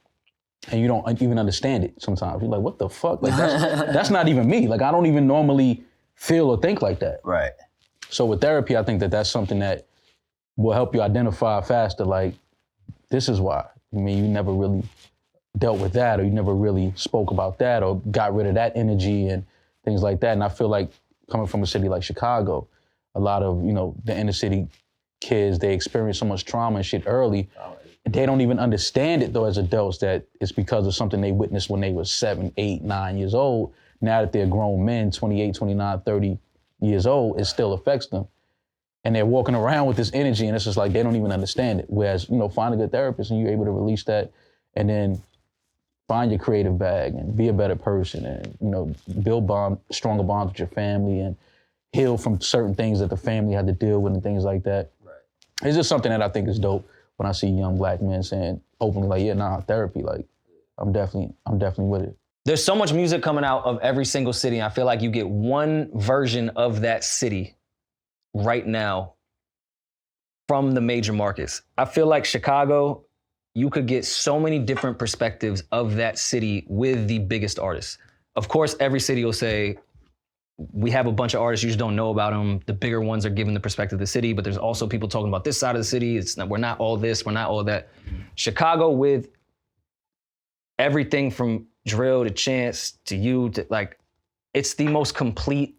Speaker 3: and you don't even understand it sometimes. You're like, what the fuck? Like that's not even me. Like I don't even normally feel or think like that.
Speaker 2: Right.
Speaker 3: So with therapy, I think that that's something that will help you identify faster, like, this is why. I mean, you never really dealt with that or you never really spoke about that or got rid of that energy and things like that. And I feel like coming from a city like Chicago, a lot of, you know, the inner city kids, they experience so much trauma and shit early. They don't even understand it though as adults that it's because of something they witnessed when they were 7, 8, 9 years old. Now that they're grown men, 28, 29, 30 years old, it still affects them. And they're walking around with this energy and it's just like they don't even understand it. Whereas, you know, find a good therapist and you're able to release that and then find your creative bag and be a better person and, you know, build stronger bonds with your family and heal from certain things that the family had to deal with and things like that.
Speaker 2: Right.
Speaker 3: It's just something that I think is dope when I see young black men saying openly like, yeah, nah, therapy, like, I'm definitely with it.
Speaker 1: There's so much music coming out of every single city. I feel like you get one version of that city right now from the major markets. I feel like Chicago, you could get so many different perspectives of that city with the biggest artists. Of course, every city will say, we have a bunch of artists, you just don't know about them. The bigger ones are giving the perspective of the city, but there's also people talking about this side of the city. We're not all this, we're not all that. Chicago with everything from drill to chance to you to like, it's the most complete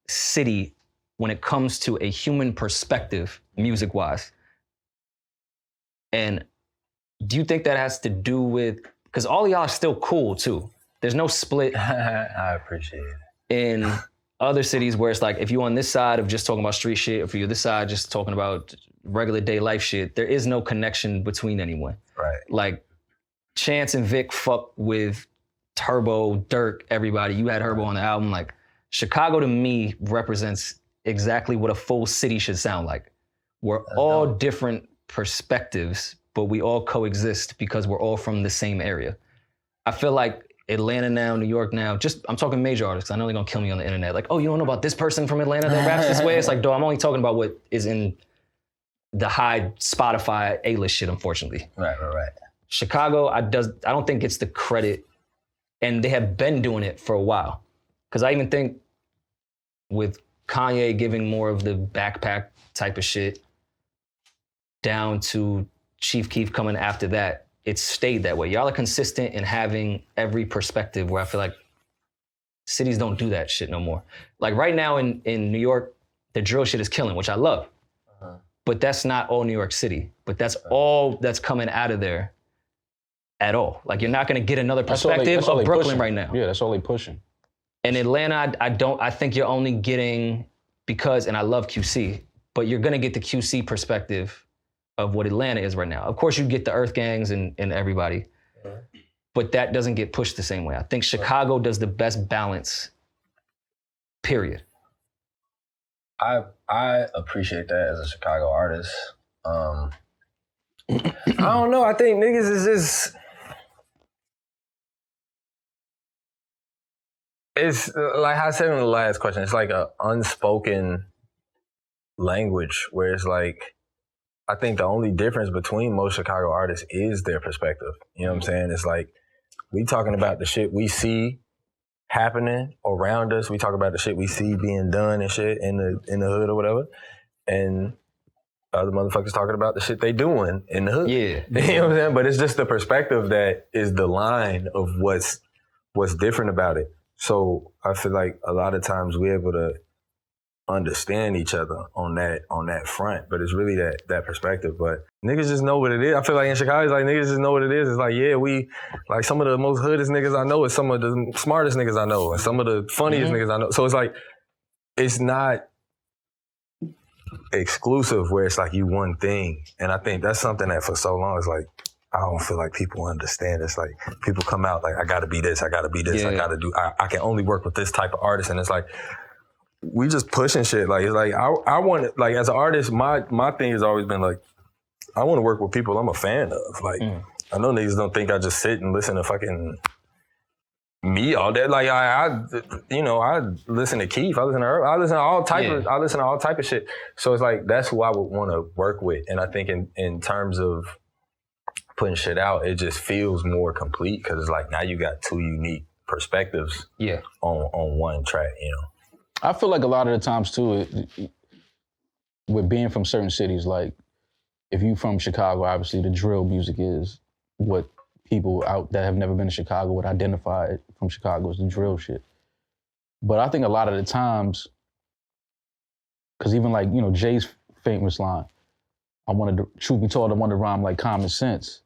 Speaker 1: city when it comes to a human perspective, music-wise. And do you think that has to do with, because all of y'all are still cool too. There's no split.
Speaker 2: I appreciate it.
Speaker 1: In other cities where it's like, if you're on this side of just talking about street shit, or if you're this side just talking about regular day life shit, there is no connection between anyone.
Speaker 2: Right.
Speaker 1: Like Chance and Vic fuck with Turbo, Dirk, everybody. You had Herbo on the album. Like Chicago to me represents exactly what a full city should sound like. We're all different perspectives, but we all coexist because we're all from the same area. I feel like Atlanta now, New York now, I'm talking major artists. I know they're gonna kill me on the internet. Like, oh, you don't know about this person from Atlanta that raps this way? It's like, dog, I'm only talking about what is in the high Spotify A-list shit, unfortunately.
Speaker 2: Right.
Speaker 1: Chicago, I don't think it's the credit, and they have been doing it for a while. Because I even think with Kanye giving more of the backpack type of shit down to Chief Keef coming after that, it's stayed that way. Y'all are consistent in having every perspective where I feel like cities don't do that shit no more. Like right now in New York, the drill shit is killing, which I love. Uh-huh. But that's not all New York City. But that's all that's coming out of there at all. Like you're not gonna get another perspective of Brooklyn
Speaker 3: pushing
Speaker 1: right now.
Speaker 3: Yeah, that's all they pushing.
Speaker 1: In Atlanta, I think you're only getting, because, and I love QC, but you're gonna get the QC perspective of what Atlanta is right now. Of course, you get the Earth Gangs and everybody, but that doesn't get pushed the same way. I think Chicago does the best balance, period.
Speaker 2: I appreciate that as a Chicago artist. I don't know, I think niggas is just, it's like I said in the last question, it's like an unspoken language where it's like, I think the only difference between most Chicago artists is their perspective. You know what I'm saying? It's like, we talking about the shit we see happening around us. We talk about the shit we see being done and shit in the hood or whatever. And other motherfuckers talking about the shit they doing in the hood.
Speaker 1: Yeah.
Speaker 2: You know what I'm saying? But it's just the perspective that is the line of what's different about it. So I feel like a lot of times we're able to understand each other on that front, but it's really that perspective. But niggas just know what it is. I feel like in Chicago, it's like niggas just know what it is. It's like, yeah, we like some of the most hoodest niggas I know is some of the smartest niggas I know and some of the funniest niggas I know. So it's like, it's not exclusive where it's like you one thing. And I think that's something that for so long it's like, I don't feel like people understand. It's like people come out like, I gotta be this, I gotta be this, I gotta do, I can only work with this type of artist. And it's like, we just pushing shit. Like, it's like, I want, like, as an artist, my thing has always been like, I want to work with people I'm a fan of. Like, I know niggas don't think I just sit and listen to fucking me all day. Like, I listen to Keith, I listen to Earl, I listen to all type of shit. So it's like, that's who I would want to work with. And I think in terms of putting shit out, it just feels more complete because it's like now you got two unique perspectives on one track, you know.
Speaker 3: I feel like a lot of the times too, with being from certain cities, like if you from Chicago, obviously the drill music is what people out that have never been to Chicago would identify from Chicago as the drill shit. But I think a lot of the times, because even like, you know, Jay's famous line, truth be told, I wanted to rhyme like common sense.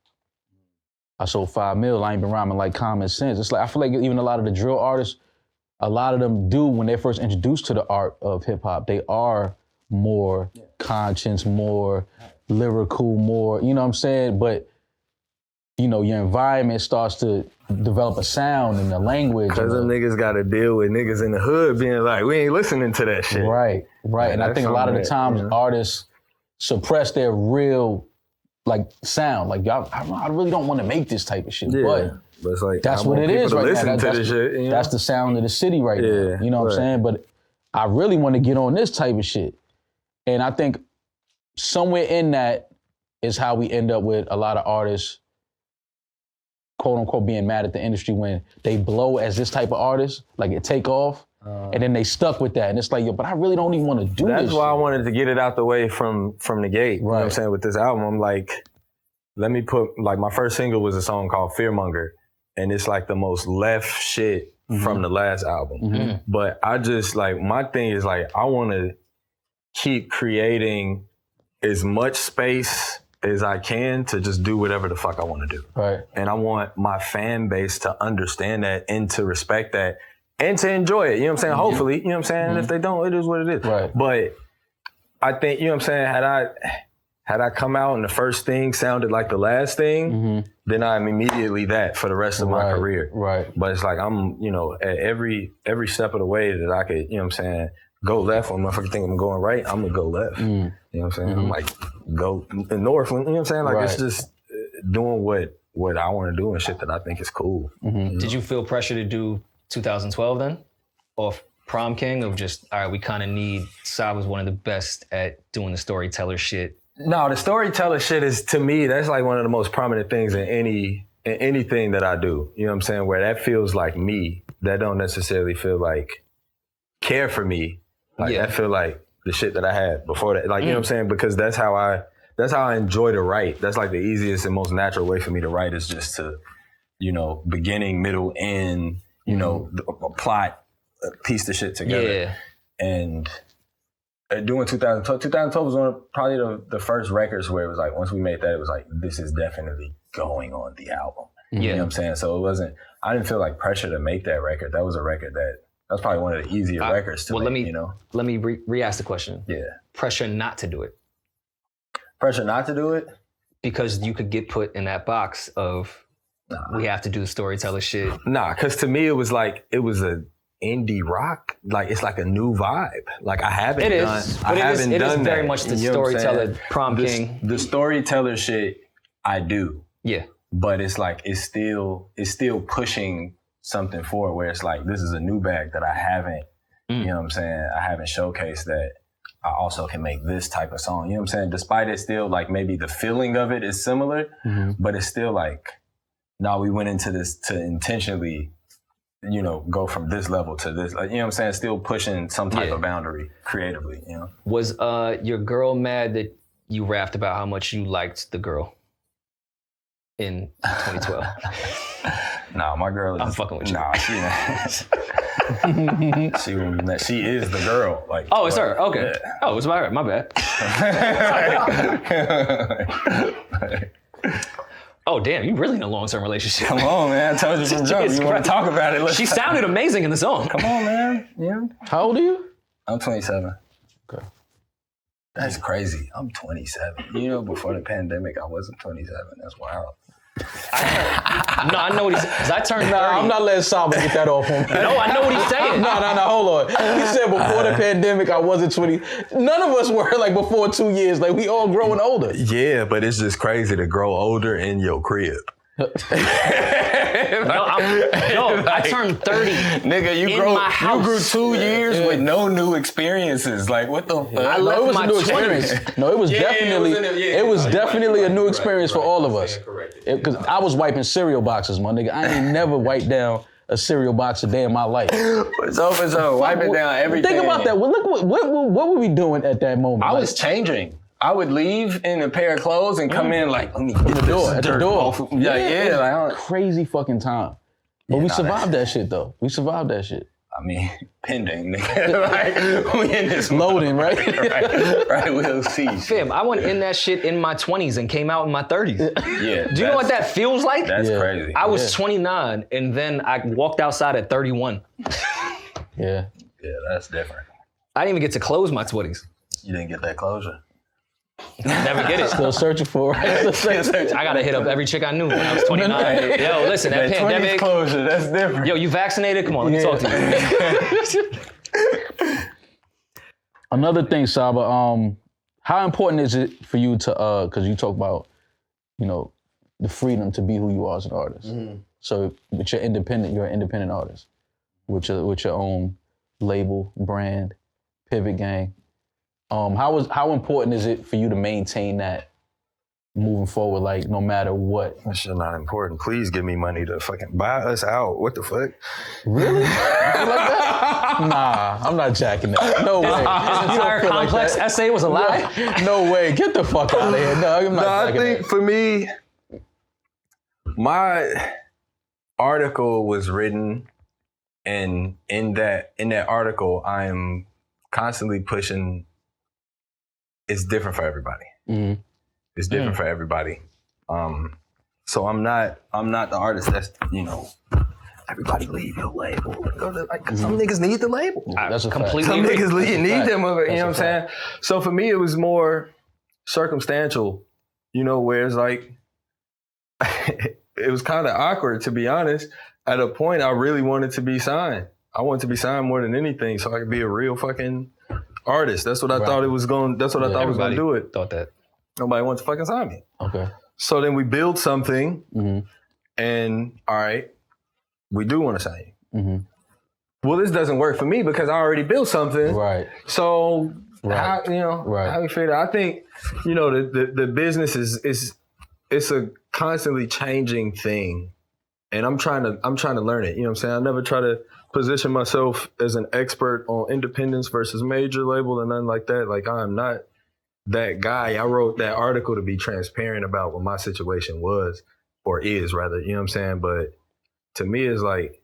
Speaker 3: I sold 5 mil, I ain't been rhyming like common sense. It's like, I feel like even a lot of the drill artists, a lot of them do, when they're first introduced to the art of hip hop, they are more conscious, more lyrical, more, you know what I'm saying? But, you know, your environment starts to develop a sound and a language.
Speaker 2: Because them niggas got to deal with niggas in the hood being like, we ain't listening to that shit.
Speaker 3: Right. And I think a lot of the times artists suppress their real, like, sound. Like, I really don't want to make this type of shit. But it's like, that's what it is right now. That's the sound of the city right now. You know what I'm saying? But I really want to get on this type of shit. And I think somewhere in that is how we end up with a lot of artists, quote unquote, being mad at the industry when they blow as this type of artist, like it take off, and then they stuck with that. And it's like, yo, but I really don't even want to do this.
Speaker 2: That's why I wanted to get it out the way from the gate. You know what I'm saying? With this album, I'm like, let me put, like, my first single was a song called Fearmonger. And it's like the most left shit from the last album. But I just, like, my thing is like, I want to keep creating as much space as I can to just do whatever the fuck I want to do.
Speaker 3: Right.
Speaker 2: And I want my fan base to understand that and to respect that and to enjoy it. You know what I'm saying? Hopefully, you know what I'm saying? And if they don't, it is what it is.
Speaker 3: Right.
Speaker 2: But I think, you know what I'm saying, had I come out and the first thing sounded like the last thing, then I'm immediately that for the rest of my career.
Speaker 3: Right.
Speaker 2: But it's like I'm, you know, at every step of the way that I could, you know what I'm saying, go left when motherfuckers think I'm going right, I'm gonna go left. You know what I'm saying? I'm like, go north, you know what I'm saying? Like, it's just doing what I want to do and shit that I think is cool. You know?
Speaker 1: Did you feel pressure to do 2012 then? Off Prom King of just, all right, we kind of need, Saba's one of the best at doing the storyteller shit.
Speaker 2: No, the storyteller shit is, to me, that's like one of the most prominent things in anything that I do. You know what I'm saying? Where that feels like me, that don't necessarily feel like care for me. Like, I feel like the shit that I had before that. Like, you know what I'm saying? Because that's how I enjoy to write. That's like the easiest and most natural way for me to write is just to, you know, beginning, middle, end, you know, a plot, piece the shit together.
Speaker 1: Yeah.
Speaker 2: And doing 2012 was one of probably the first records where it was like, once we made that, it was like, this is definitely going on the album. You know what I'm saying? So I didn't feel like pressure to make that record. That was a record that was probably one of the easier records to make, you know?
Speaker 1: Let me re-ask the question.
Speaker 2: Yeah.
Speaker 1: Pressure not to do it.
Speaker 2: Pressure not to do it?
Speaker 1: Because you could get put in that box of, we have to do the storyteller shit.
Speaker 2: Nah, because to me, it was a indie rock. Like, it's like a new vibe. Like, I haven't done that.
Speaker 1: It is very much the storyteller, Prom King.
Speaker 2: The storyteller shit, I do.
Speaker 1: Yeah.
Speaker 2: But it's like, it's still pushing something forward where it's like, this is a new bag that I haven't, you know what I'm saying? I haven't showcased that I also can make this type of song. You know what I'm saying? Despite it still, like, maybe the feeling of it is similar, but it's still like, no, we went into this to intentionally, you know, go from this level to this. Like, you know what I'm saying? Still pushing some type of boundary creatively, you know?
Speaker 1: Was your girl mad that you rapped about how much you liked the girl in 2012?
Speaker 2: Nah, my girl is...
Speaker 1: I'm fucking with you.
Speaker 2: Nah, she is the girl. Like,
Speaker 1: oh, it's her. Okay. Yeah. Oh, it's my bad. Oh, damn, you really in a long-term relationship.
Speaker 2: Come on, man. I told you from jump. You want to talk about it.
Speaker 1: She sounded amazing in the song.
Speaker 2: Come on, man. Yeah.
Speaker 3: How old are you?
Speaker 2: I'm 27.
Speaker 3: Okay.
Speaker 2: That's crazy. I'm 27. You know, before the pandemic, I wasn't 27. That's wild.
Speaker 1: I know what he's. Cause I turned 30.
Speaker 3: Nah, I'm not letting Saba get that off on me.
Speaker 1: No, I know what he's saying.
Speaker 3: No, hold on. He said before the pandemic, I wasn't 20. None of us were like before 2 years. Like we all growing older.
Speaker 4: Yeah, but it's just crazy to grow older in your crib.
Speaker 1: I turned 30.
Speaker 2: Nigga, you grew 2 years with no new experiences. Like, what the fuck?
Speaker 1: I left
Speaker 3: it was
Speaker 1: my
Speaker 3: a new
Speaker 1: 20s.
Speaker 3: experience. No, it was definitely a new experience for all of us. Because I was wiping cereal boxes, my nigga. I ain't never wiped down a cereal box a day in my life.
Speaker 2: So, wiping down everything.
Speaker 3: Think about that. Well, look, what were we doing at that moment?
Speaker 2: I was changing. I would leave in a pair of clothes and come in like, let me get
Speaker 3: at the door.
Speaker 2: Like,
Speaker 3: crazy fucking time. But we survived that shit though. We survived that shit.
Speaker 2: I mean, pending, nigga. Like, we in this
Speaker 3: loading, right?
Speaker 2: right, we'll see.
Speaker 1: Fam, I went in that shit in my 20s and came out in my 30s.
Speaker 2: Yeah.
Speaker 1: Do you know what that feels like?
Speaker 2: That's crazy.
Speaker 1: I was 29 and then I walked outside at 31.
Speaker 3: Yeah.
Speaker 2: Yeah, that's different.
Speaker 1: I didn't even get to close my 20s.
Speaker 2: You didn't get that closure.
Speaker 1: Never get it.
Speaker 3: Still searching for it.
Speaker 1: I gotta hit up every chick I knew when I was 29. Yo, listen, that pandemic.
Speaker 2: Closure, that's different.
Speaker 1: Yo, you vaccinated? Come on, let me talk to you.
Speaker 3: Another thing, Saba, how important is it for you to, because you talk about, you know, the freedom to be who you are as an artist. Mm-hmm. So, but you're an independent artist with your own label, brand, Pivot Gang. How important is it for you to maintain that moving forward, like no matter what?
Speaker 4: That shit not important. Please give me money to fucking buy us out. What the fuck?
Speaker 3: Really? Like that? Nah, I'm not jacking that. No way.
Speaker 1: This entire complex essay was a lie?
Speaker 3: No way. Get the fuck out of here. No, I'm not jacking
Speaker 4: I think
Speaker 3: that.
Speaker 4: for me, my article was written, and in that article, I am constantly pushing. It's different for everybody. Mm-hmm. It's different for everybody. So I'm not the artist that's, you know, everybody leave your label. Some niggas need the label.
Speaker 3: That's a
Speaker 1: completely.
Speaker 4: Some
Speaker 1: agree.
Speaker 4: niggas need them. You know what I'm saying? So for me, it was more circumstantial, you know, where it's like, it was kind of awkward, to be honest. At a point, I really wanted to be signed. I wanted to be signed more than anything so I could be a real fucking artist. That's what I thought it was going. That's what I thought was going to do it.
Speaker 1: Thought that.
Speaker 4: Nobody wants to fucking sign me.
Speaker 3: Okay.
Speaker 4: So then we build something, and all right, we do want to sign you. Mm-hmm. Well, this doesn't work for me because I already built something.
Speaker 3: Right.
Speaker 4: So how we figure it out? I think, you know, the business is it's a constantly changing thing, and I'm trying to learn it. You know what I'm saying? I never try to position myself as an expert on independence versus major label and nothing like that. Like, I'm not that guy. I wrote that article to be transparent about what my situation was, or is rather, you know what I'm saying? But to me, it's like,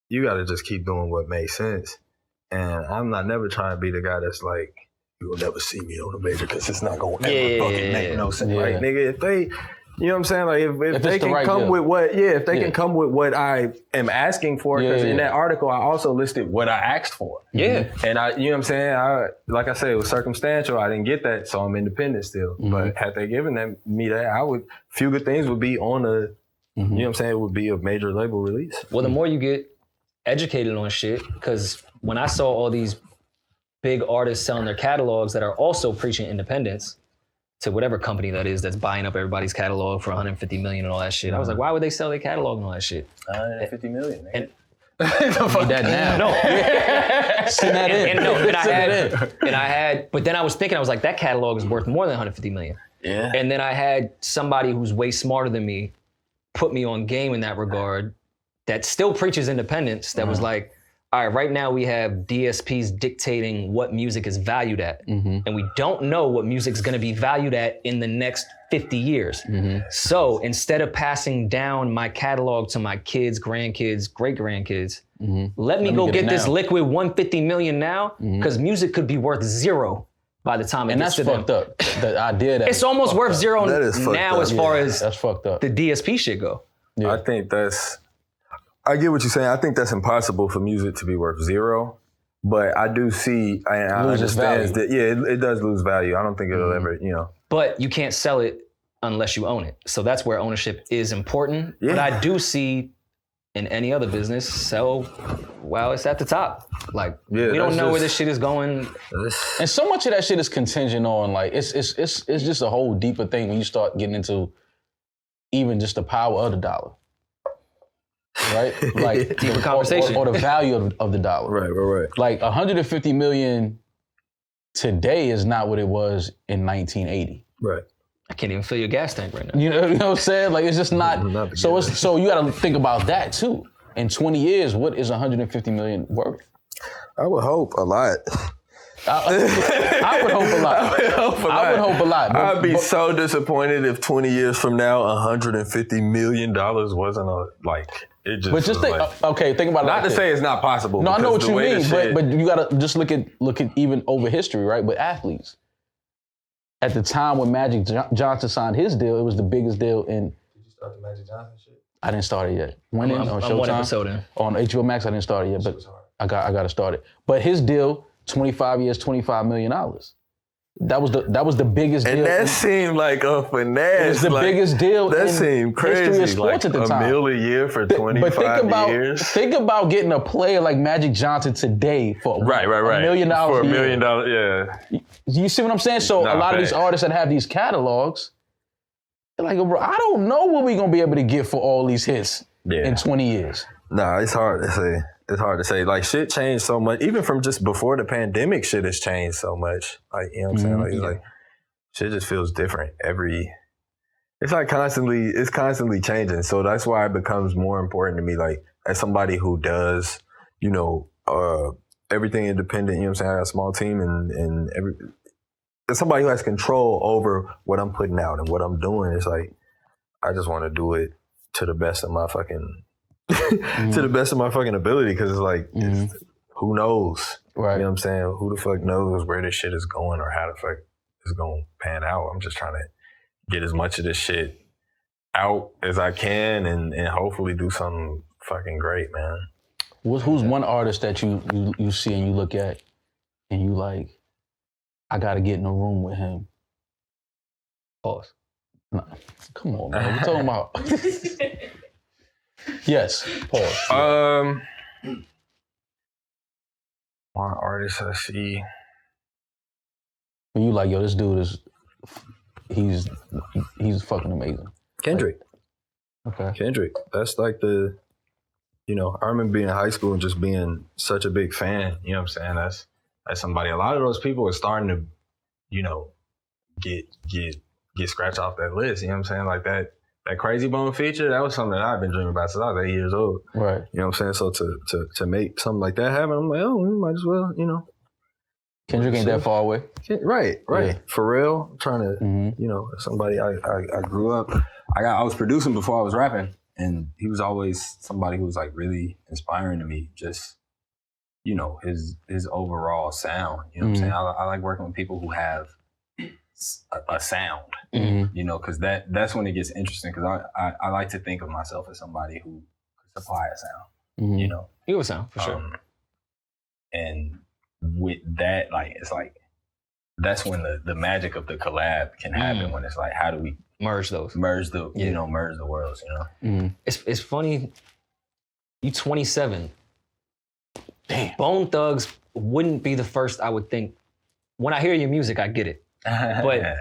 Speaker 4: you got to just keep doing what makes sense. And I'm not never trying to be the guy that's like, you will never see me on a major because it's not going to ever fucking make no sense. Like, nigga, if they, you know what I'm saying? Like, if they can come with what, if they can come with what I am asking for, because in that article, I also listed what I asked for. Yeah. And you know what I'm saying? Like I said, it was circumstantial. I didn't get that, so I'm independent still. Mm-hmm. But had they given me that, few good things would be on a, you know what I'm saying? It would be a major label release.
Speaker 1: Well, the more you get educated on shit, because when I saw all these big artists selling their catalogs that are also preaching independence to whatever company that is that's buying up everybody's catalog for $150 million and all that shit. I was like, why would they sell their catalog and all that shit?
Speaker 2: $150 million, man.
Speaker 1: And
Speaker 3: need that now.
Speaker 1: No.
Speaker 3: Send that in.
Speaker 1: And I had, but then I was thinking, I was like, that catalog is worth more than $150 million.
Speaker 2: Yeah.
Speaker 1: And then I had somebody who's way smarter than me put me on game in that regard that still preaches independence, that was like, all right, right now we have DSPs dictating what music is valued at. Mm-hmm. And we don't know what music's gonna be valued at in the next 50 years. Mm-hmm. So instead of passing down my catalog to my kids, grandkids, great-grandkids, let me go get this liquid $150 million now, because music could be worth zero by the time it gets to them.
Speaker 3: And that's fucked up. The idea that
Speaker 1: it's almost worth zero now as far as
Speaker 3: that's fucked up.
Speaker 1: The DSP shit go.
Speaker 4: Yeah. I think I get what you're saying. I think that's impossible for music to be worth zero, but I do see, I understand that, it does lose value. I don't think it'll ever, you know.
Speaker 1: But you can't sell it unless you own it. So that's where ownership is important.
Speaker 4: Yeah.
Speaker 1: But I do see in any other business, it's at the top. Like, we don't know where this shit is going.
Speaker 3: And so much of that shit is contingent on, like, it's just a whole deeper thing when you start getting into even just the power of the dollar. Right? Like,
Speaker 1: deeper conversation.
Speaker 3: Or the value of the dollar.
Speaker 4: Right.
Speaker 3: Like, 150 million today is not what it was in 1980.
Speaker 4: Right.
Speaker 1: I can't even fill your gas tank right now.
Speaker 3: You know what I'm saying? Like, it's just not so you got to think about that too. In 20 years, what is 150 million worth?
Speaker 4: I would hope a lot.
Speaker 3: I would hope a lot. I would hope a lot.
Speaker 4: I'd be so disappointed if 20 years from now, $150 million wasn't it just.
Speaker 3: But just think, think about it.
Speaker 4: Not to say it's not possible.
Speaker 3: No, I know what you mean, but you gotta just look at even over history, right? With athletes. At the time when Magic Johnson signed his deal, it was the biggest deal in. Did you start the Magic Johnson shit? I didn't start it yet. When on Showtime?
Speaker 1: I'm one episode in.
Speaker 3: On HBO Max, I didn't start it yet, but I got to start it. But his deal, 25 years, $25 million. That was the biggest deal.
Speaker 4: And that seemed like a finesse.
Speaker 3: It was the biggest deal
Speaker 4: that
Speaker 3: in
Speaker 4: seemed crazy.
Speaker 3: History of sports at the time.
Speaker 4: $1 million a year for 25 years.
Speaker 3: Think about getting a player like Magic Johnson today for $1 million.
Speaker 4: For $1 million, yeah.
Speaker 3: You see what I'm saying? So a lot of these artists that have these catalogs, they're like, bro, I don't know what we're going to be able to get for all these hits in 20 years.
Speaker 4: Nah, it's hard to say. It's hard to say. Like, shit changed so much. Even from just before the pandemic, shit has changed so much. Like, you know what I'm saying? Like, it's like, shit just feels different it's like constantly changing. So that's why it becomes more important to me, like, as somebody who does, everything independent, you know what I'm saying? I got a small team and as somebody who has control over what I'm putting out and what I'm doing, it's like, I just want to do it to the best of my fucking to the best of my fucking ability, because it's like, who knows?
Speaker 3: Right.
Speaker 4: You know what I'm saying? Who the fuck knows where this shit is going or how the fuck it's going to pan out? I'm just trying to get as much of this shit out as I can and hopefully do something fucking great, man.
Speaker 3: Who's one artist that you see and you look at and you like, I got to get in a room with him?
Speaker 1: Pause.
Speaker 3: Nah, come on, man. We're talking about... Yes, pause.
Speaker 4: One artist I see.
Speaker 3: When you like, yo, this dude he's fucking amazing.
Speaker 4: Kendrick.
Speaker 3: Okay.
Speaker 4: Kendrick. That's like I remember being in high school and just being such a big fan. You know what I'm saying? That's somebody. A lot of those people are starting to, get scratched off that list. You know what I'm saying? Like that Crazy Bone feature, that was something that I've been dreaming about since I was 8 years old.
Speaker 3: Right.
Speaker 4: You know what I'm saying? So to make something like that happen, I'm like, oh, we might as well,
Speaker 3: Kendrick ain't that far away.
Speaker 4: Right. Yeah. For real, I'm trying to, somebody I grew up. I was producing before I was rapping, and he was always somebody who was like really inspiring to me. Just, his overall sound. You know what I'm saying? I like working with people who have a sound, because that's when it gets interesting, because I like to think of myself as somebody who could supply a sound,
Speaker 1: You have a sound, for sure.
Speaker 4: And with that, like, it's like, that's when the magic of the collab can happen, when it's like, how do we
Speaker 1: merge the
Speaker 4: worlds,
Speaker 1: It's funny, you 27.
Speaker 3: Damn.
Speaker 1: Bone Thugs wouldn't be the first, I would think. When I hear your music, I get it. But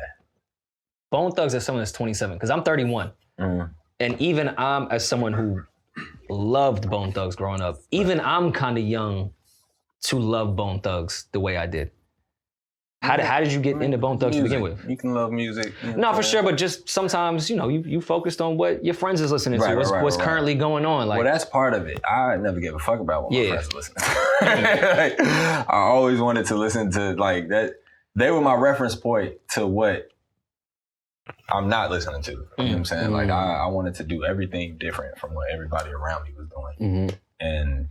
Speaker 1: Bone Thugs is someone that's 27, because I'm 31. And even I'm, as someone who loved Bone Thugs growing up, even I'm kind of young to love Bone Thugs the way I did. How did you get into Bone Thugs to begin with?
Speaker 4: You can love music.
Speaker 1: No, for sure, but just sometimes, you focused on what your friends is listening to, what's currently going on. Like,
Speaker 4: well, that's part of it. I never gave a fuck about what my friends listen to. I always wanted to listen to, like, that. They were my reference point to what I'm not listening to. You know what I'm saying? Like, I wanted to do everything different from what everybody around me was doing. And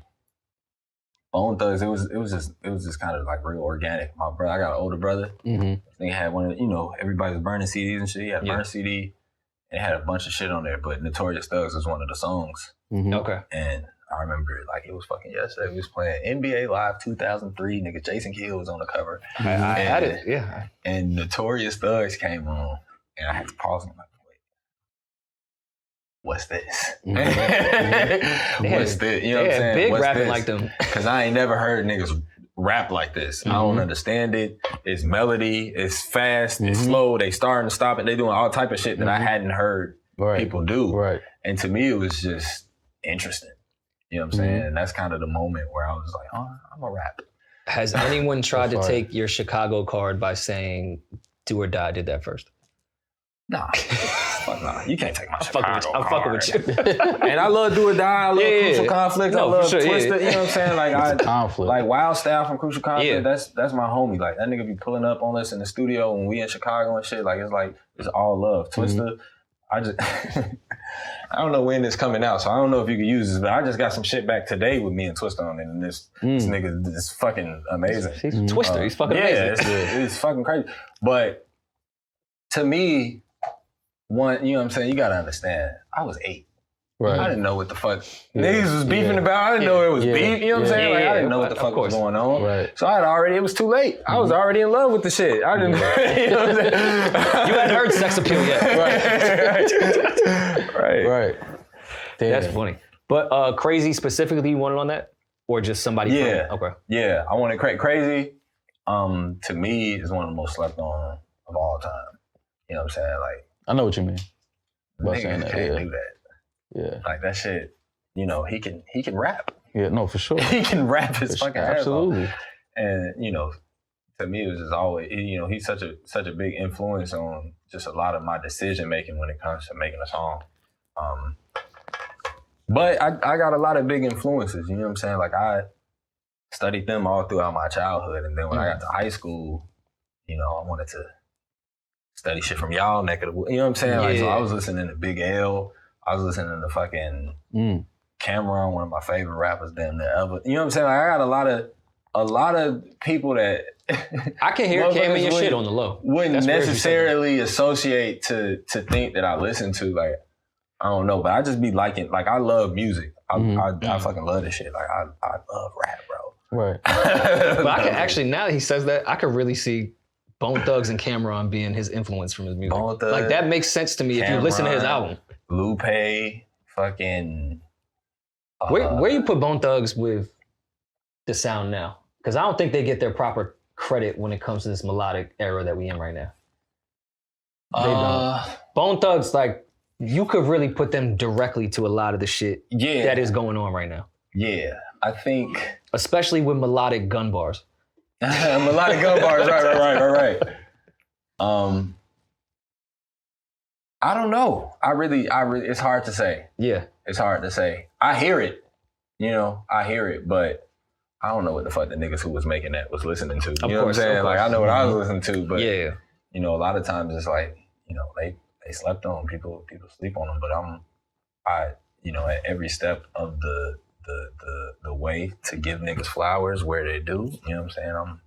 Speaker 4: Bone Thugs, it was just kind of like real organic. My brother, I got an older brother. They had one of everybody was burning CDs and shit. He had a burn CD. It had a bunch of shit on there, but Notorious Thugs was one of the songs.
Speaker 1: Okay.
Speaker 4: And I remember it like it was fucking yesterday. We was playing NBA Live 2003. Nigga, Jason Kidd was on the cover.
Speaker 1: I had it, yeah.
Speaker 4: And Notorious Thugs came on, and I had to pause and like,
Speaker 2: what's this?
Speaker 1: Mm-hmm.
Speaker 2: What's this? You know what I'm saying?
Speaker 1: Big
Speaker 2: what's
Speaker 1: rapping
Speaker 2: this?
Speaker 1: like them.
Speaker 2: Because I ain't never heard niggas rap like this. I don't understand it. It's melody. It's fast. It's slow. They starting to stop it. They doing all type of shit that I hadn't heard people do.
Speaker 3: Right.
Speaker 2: And to me, it was just interesting. You know what I'm saying? And that's kind of the moment where I was like, oh, I'm a rap.
Speaker 1: Has anyone tried to take your Chicago card by saying "Do or Die" did that first?
Speaker 2: Nah. Fuck nah. You can't take my Chicago
Speaker 1: I'm fucking with you.
Speaker 2: And I love Do or Die. I love Crucial Conflict.
Speaker 1: No,
Speaker 2: I love
Speaker 1: for sure,
Speaker 2: Twisted. You know what I'm saying? Like
Speaker 3: conflict.
Speaker 2: Like Wild Style from Crucial Conflict. That's my homie. Like that nigga be pulling up on us in the studio when we in Chicago and shit. Like it's all love. Twister. I just I don't know when it's coming out, so I don't know if you can use this, but I just got some shit back today with me and Twister on it, and this nigga is fucking amazing.
Speaker 1: He's Twister. He's fucking amazing.
Speaker 2: It's fucking crazy. But to me, you know what I'm saying? You gotta understand, I was 8. Right. I didn't know what the fuck niggas was beefing about. I didn't know it was beef. You know what I'm saying? Like I didn't know what the fuck was going on. Right. So it was too late. I was already in love with the shit. I didn't. You know what I'm saying?
Speaker 1: You hadn't heard Sex Appeal yet.
Speaker 2: Right.
Speaker 1: Damn. That's funny. But Crazy specifically, you wanted on that, or just somebody?
Speaker 2: Yeah.
Speaker 1: Okay.
Speaker 2: Yeah, I wanted Crazy. To me, is one of the most slept on of all time. You know what I'm saying? Like
Speaker 3: I know what you mean.
Speaker 2: Niggas can't do that.
Speaker 3: Yeah.
Speaker 2: Like that shit, you know, he can rap.
Speaker 3: Yeah, no, for sure.
Speaker 2: He can rap his fucking ass off.
Speaker 3: Absolutely.
Speaker 2: And, you know, to me it was just always, you know, he's such a big influence on just a lot of my decision making when it comes to making a song. But I got a lot of big influences, you know what I'm saying? Like I studied them all throughout my childhood, and then when I got to high school, you know, I wanted to study shit from y'all neck of the woods. You know what I'm saying? Like, so I was listening to Big L. I was listening to fucking Cameron, one of my favorite rappers damn near ever. You know what I'm saying? Like, I got a lot of people that
Speaker 1: I can hear Cam in your shit on the low.
Speaker 2: Wouldn't necessarily associate to think that I listen to. Like, I don't know, but I just be liking, like, I love music. I fucking love this shit. Like, I love rap, bro.
Speaker 3: Right.
Speaker 1: But I can actually, now that he says that, I could really see Bone Thugs and Cameron being his influence from his music.
Speaker 2: Bone Thugs,
Speaker 1: like, that makes sense to me Cameron, if you listen to his album.
Speaker 2: Lupe, fucking...
Speaker 1: Where you put Bone Thugs with the sound now? Because I don't think they get their proper credit when it comes to this melodic era that we in right now. They don't. Bone Thugs, like, you could really put them directly to a lot of the shit that is going on right now.
Speaker 2: Yeah, I think...
Speaker 1: Especially with melodic gun bars.
Speaker 2: Melodic gun bars, right. I don't know. I really, it's hard to say.
Speaker 1: Yeah.
Speaker 2: It's hard to say. I hear it, but I don't know what the fuck the niggas who was making that was listening to. You know what I'm saying? Like, I know what I was listening to, but you know, a lot of times it's like, you know, they slept on people sleep on them, but I you know, at every step of the way to give niggas flowers where they do, you know what I'm saying? I'm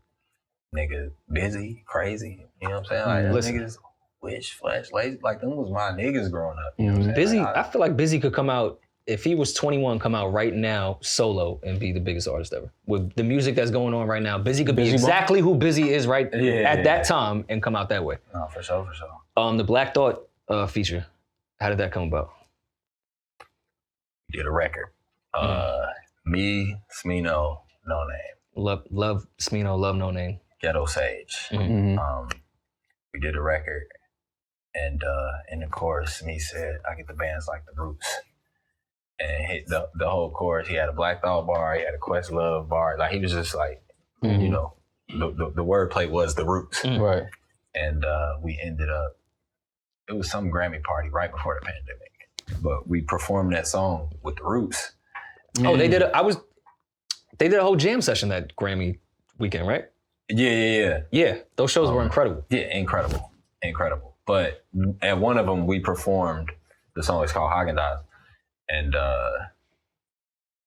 Speaker 2: nigga busy, crazy, you know what I'm saying? Like, niggas Wish, Flash, Lazy, like them was my niggas growing up. You know what I'm saying?
Speaker 1: Busy, like, I feel like Busy could come out, if he was 21, come out right now solo and be the biggest artist ever. With the music that's going on right now, Busy could be exactly who Busy is at that time and come out that way.
Speaker 2: No, for sure.
Speaker 1: The Black Thought feature, how did that come about?
Speaker 2: Did a record. Me, Smino, No Name.
Speaker 1: Love Smino, Love No Name.
Speaker 2: Ghetto Sage. We did a record, and in the chorus, me said, I get the bands like the Roots. And hit the whole chorus. He had a Black Thought bar, he had a Questlove bar. Like, he was just like, you know, the wordplay was the Roots.
Speaker 3: Right.
Speaker 2: And we ended up, it was some Grammy party right before the pandemic, but we performed that song with the Roots.
Speaker 1: Oh, they did a whole jam session that Grammy weekend, right?
Speaker 2: Yeah.
Speaker 1: Yeah, those shows were incredible.
Speaker 2: Yeah, incredible. But at one of them, we performed, the song is called Haagen-Dazs. And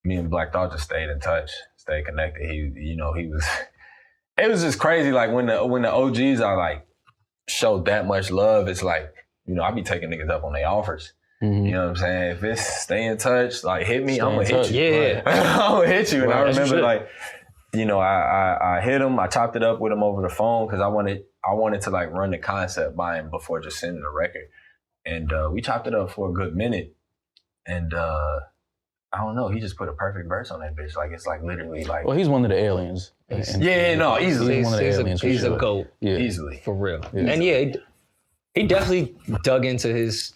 Speaker 2: me and Black Thought just stayed in touch, stayed connected. It was just crazy. Like, when the OGs are like, show that much love, it's like, you know, I be taking niggas up on their offers. You know what I'm saying? If it's stay in touch, like, hit me, I'm gonna hit you.
Speaker 1: Yeah.
Speaker 2: I'm gonna hit you. And I remember, like, you know, I hit him, I chopped it up with him over the phone because I wanted to, like, run the concept by him before just sending the record. And we chopped it up for a good minute. And I don't know, he just put a perfect verse on that bitch. Like it's like literally like.
Speaker 3: Well, he's one of the aliens.
Speaker 2: Easily.
Speaker 3: He's one of the aliens.
Speaker 1: He's a GOAT.
Speaker 3: Yeah.
Speaker 2: Easily.
Speaker 1: For real.
Speaker 3: Yeah.
Speaker 1: And he definitely dug into his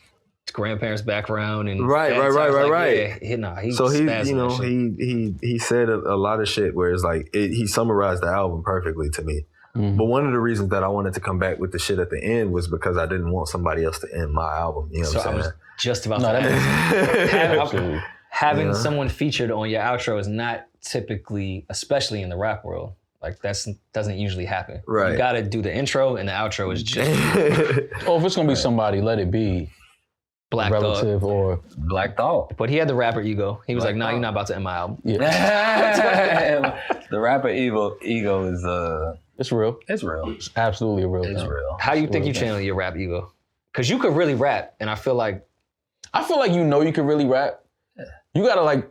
Speaker 1: grandparents' background and
Speaker 4: Right.
Speaker 1: Yeah, he
Speaker 4: So
Speaker 1: spazzing
Speaker 4: he said a lot of shit where it's like he summarized the album perfectly to me. Mm-hmm. But one of the reasons that I wanted to come back with the shit at the end was because I didn't want somebody else to end my album. You know what I'm saying?
Speaker 1: I was just about to having
Speaker 4: Yeah.
Speaker 1: someone featured on your outro is not typically, especially in the rap world, like doesn't usually happen.
Speaker 4: Right.
Speaker 1: You got to do the intro, and the outro is just
Speaker 3: Oh, if it's gonna be somebody, let it be
Speaker 1: Black
Speaker 3: relative
Speaker 1: Thought.
Speaker 3: or
Speaker 2: Black Thought.
Speaker 1: But he had the rapper ego. He was
Speaker 2: Black
Speaker 1: like, "Nah,
Speaker 2: Thought.
Speaker 1: you're not about to end my album."
Speaker 3: yeah.
Speaker 2: The rapper ego is
Speaker 3: It's real.
Speaker 2: it's real.
Speaker 3: It's absolutely a real
Speaker 2: It's
Speaker 3: thing.
Speaker 2: real.
Speaker 1: How do you think
Speaker 3: real
Speaker 1: you channel your rap ego? Because you could really rap, and I feel like
Speaker 3: you can really rap. You gotta like.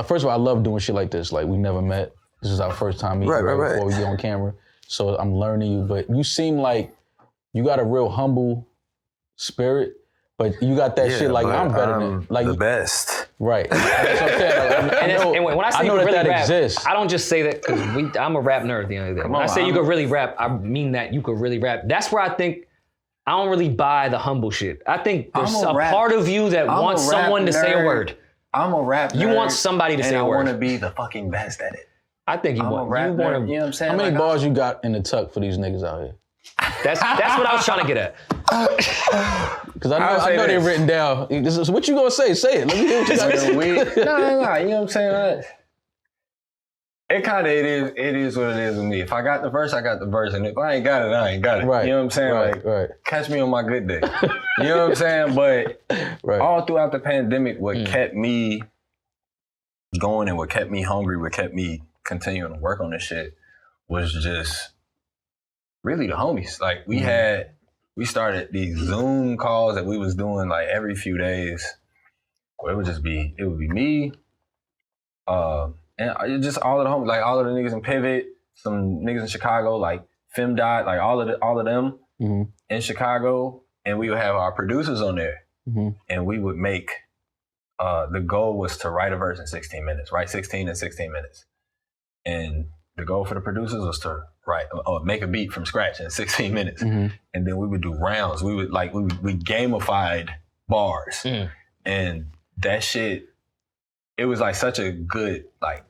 Speaker 3: First of all, I love doing shit like this. Like we never met. This is our first time meeting
Speaker 4: Right.
Speaker 3: before we get on camera. So I'm learning you, but you seem like you got a real humble spirit. But you got that shit like I'm better than like
Speaker 4: the best.
Speaker 3: Right. That's what I'm saying. Like,
Speaker 1: and when I say you
Speaker 3: know
Speaker 1: can really
Speaker 3: that
Speaker 1: rap,
Speaker 3: exists.
Speaker 1: I don't just say that because I'm a rap nerd at the end of the day. When I say you could really rap, I mean that you could really rap. That's where I think I don't really buy the humble shit. I think there's a part of you that wants someone to say a word.
Speaker 2: I'm a rap nerd.
Speaker 1: You want somebody to say a word.
Speaker 2: I want to be the fucking best at it.
Speaker 1: I think you
Speaker 2: I'm
Speaker 1: want.
Speaker 2: a rap
Speaker 1: You
Speaker 2: nerd.
Speaker 1: want
Speaker 2: You know
Speaker 1: to.
Speaker 2: what I'm saying?
Speaker 3: How many
Speaker 2: Like,
Speaker 3: bars you got in the tuck for these niggas out here?
Speaker 1: That's what I was trying to get at.
Speaker 3: Because I know they're written down. This is what you gonna say. Say it. Let me hear what you got to say.
Speaker 2: No. You know what I'm saying? It kind of it is what it is with me. If I got the verse, I got the verse, and if I ain't got it, I ain't got it.
Speaker 3: Right.
Speaker 2: You know what I'm saying?
Speaker 3: Right.
Speaker 2: Catch me on my good day. You know what I'm saying? But all throughout the pandemic, what kept me going and what kept me hungry, what kept me continuing to work on this shit was just really the homies. Like we started these Zoom calls that we was doing like every few days. Where it would be me, and it just all of the homies, like all of the niggas in Pivot, some niggas in Chicago, like FemDot, like all of them in Chicago, and we would have our producers on there, and we would make. The goal was to write a verse in 16 minutes, write 16 in 16 minutes, and the goal for the producers was to make a beat from scratch in 16 minutes, and then we would do rounds. We gamified bars, and that shit. It was like such a good like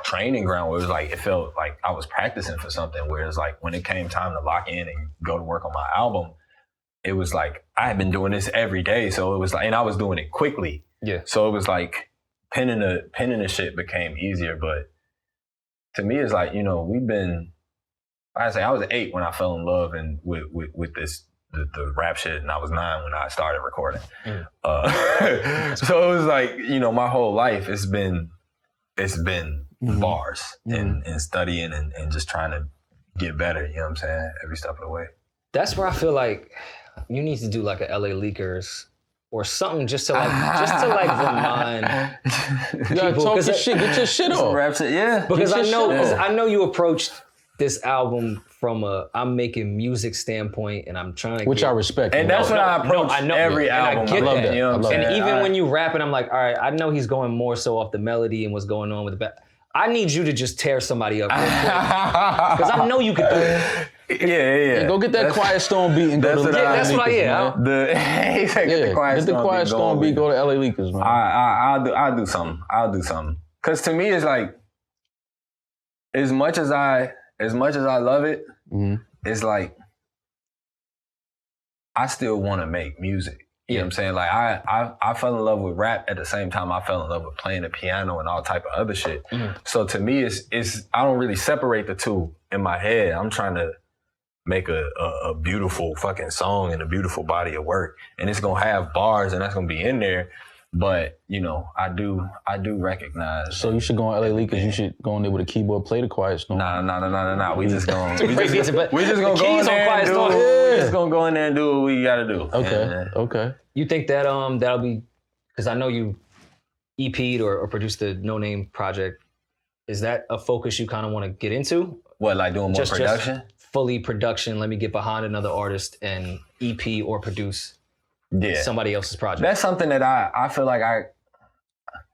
Speaker 2: training ground where it was like it felt like I was practicing for something. Whereas like when it came time to lock in and go to work on my album, it was like I had been doing this every day, so it was like, and I was doing it quickly.
Speaker 1: Yeah.
Speaker 2: So it was like penning the shit became easier, but to me it's like, you know, I was 8 when I fell in love and with this the rap shit, and I was 9 when I started recording. So it was like, you know, my whole life it's been bars and studying and just trying to get better, you know what I'm saying, every step of the way.
Speaker 1: That's where I feel like you need to do like a LA Leakers or something just to remind
Speaker 3: You gotta talk your shit, get your shit off.
Speaker 2: Rap shit, yeah.
Speaker 1: Because I know you approached this album from I'm making music standpoint, and I'm trying to
Speaker 3: Which I respect.
Speaker 2: And that's what I approach every album.
Speaker 1: I love that.
Speaker 2: You know what I'm saying?
Speaker 1: And even when you rapping, I'm like, all right, I know he's going more so off the melody and what's going on with the back. I need you to just tear somebody up real quick. Because I know you can do it.
Speaker 2: Yeah.
Speaker 3: Go get that Quiet Storm beat and go to
Speaker 1: that's what I hear.
Speaker 2: Get the Quiet Storm
Speaker 3: beat, go to LA Leakers, man.
Speaker 2: I'll do something. Because to me, it's like, as much as I love it, it's like, I still want to make music. You know what I'm saying? Like I fell in love with rap at the same time I fell in love with playing the piano and all type of other shit. So to me, it's I don't really separate the two in my head. I'm trying to make a beautiful fucking song and a beautiful body of work, and it's gonna have bars and that's gonna be in there. But you know, I do recognize.
Speaker 3: So you should go on LA Leakers. You should go in there with a keyboard, play the Quiet Storm.
Speaker 2: Nah. We just gonna go in there and do what we gotta do.
Speaker 3: Okay.
Speaker 1: You think that that'll be, because I know you EP'd or produced the No Name project. Is that a focus you kind of want to get into?
Speaker 2: What, like doing more production?
Speaker 1: Just fully production. Let me get behind another artist and EP or produce somebody else's project.
Speaker 2: That's something that I feel like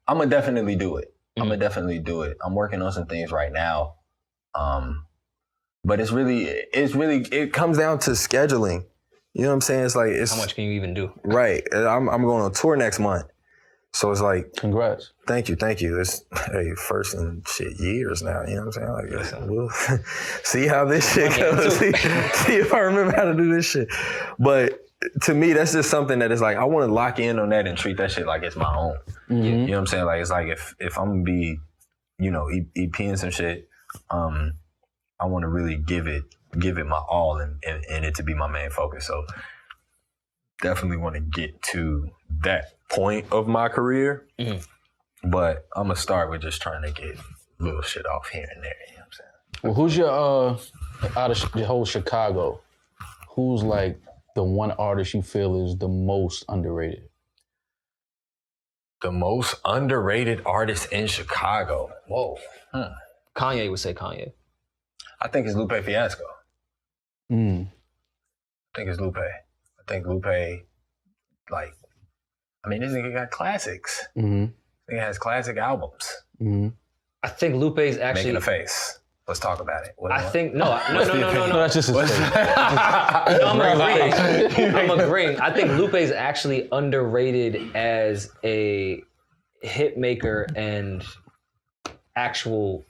Speaker 2: I'm gonna definitely do it. I'm gonna definitely do it. I'm working on some things right now. But it comes down to scheduling. You know what I'm saying? It's like,
Speaker 1: how much can you even do?
Speaker 2: Right. I'm going on tour next month. So it's like,
Speaker 3: congrats.
Speaker 2: Thank you. It's first in years now. You know what I'm saying? Like, we'll see how this shit goes. See if I remember how to do this shit. But to me, that's just something that is like, I want to lock in on that and treat that shit like it's my own.
Speaker 3: Mm-hmm.
Speaker 2: You know what I'm saying? Like, it's like if I'm gonna be, EPing some shit, I want to really give it my all and it to be my main focus. So definitely want to get to that point of my career. Mm-hmm. But I'm going to start with just trying to get little shit off here and there. You know what I'm saying?
Speaker 3: Well, who's your, out of the whole Chicago, who's like the one artist you feel is the most underrated?
Speaker 2: The most underrated artist in Chicago? Whoa.
Speaker 1: Kanye would say Kanye.
Speaker 2: I think it's Lupe Fiasco. I think it's Lupe. I think Lupe, like, I mean, this nigga got classics. Mm-hmm. He has classic albums.
Speaker 1: Mm-hmm. I think Lupe's actually
Speaker 2: making a face. Let's talk about it.
Speaker 1: No.
Speaker 3: That's just his face.
Speaker 1: I'm agreeing. I think Lupe's actually underrated as a hit maker and actual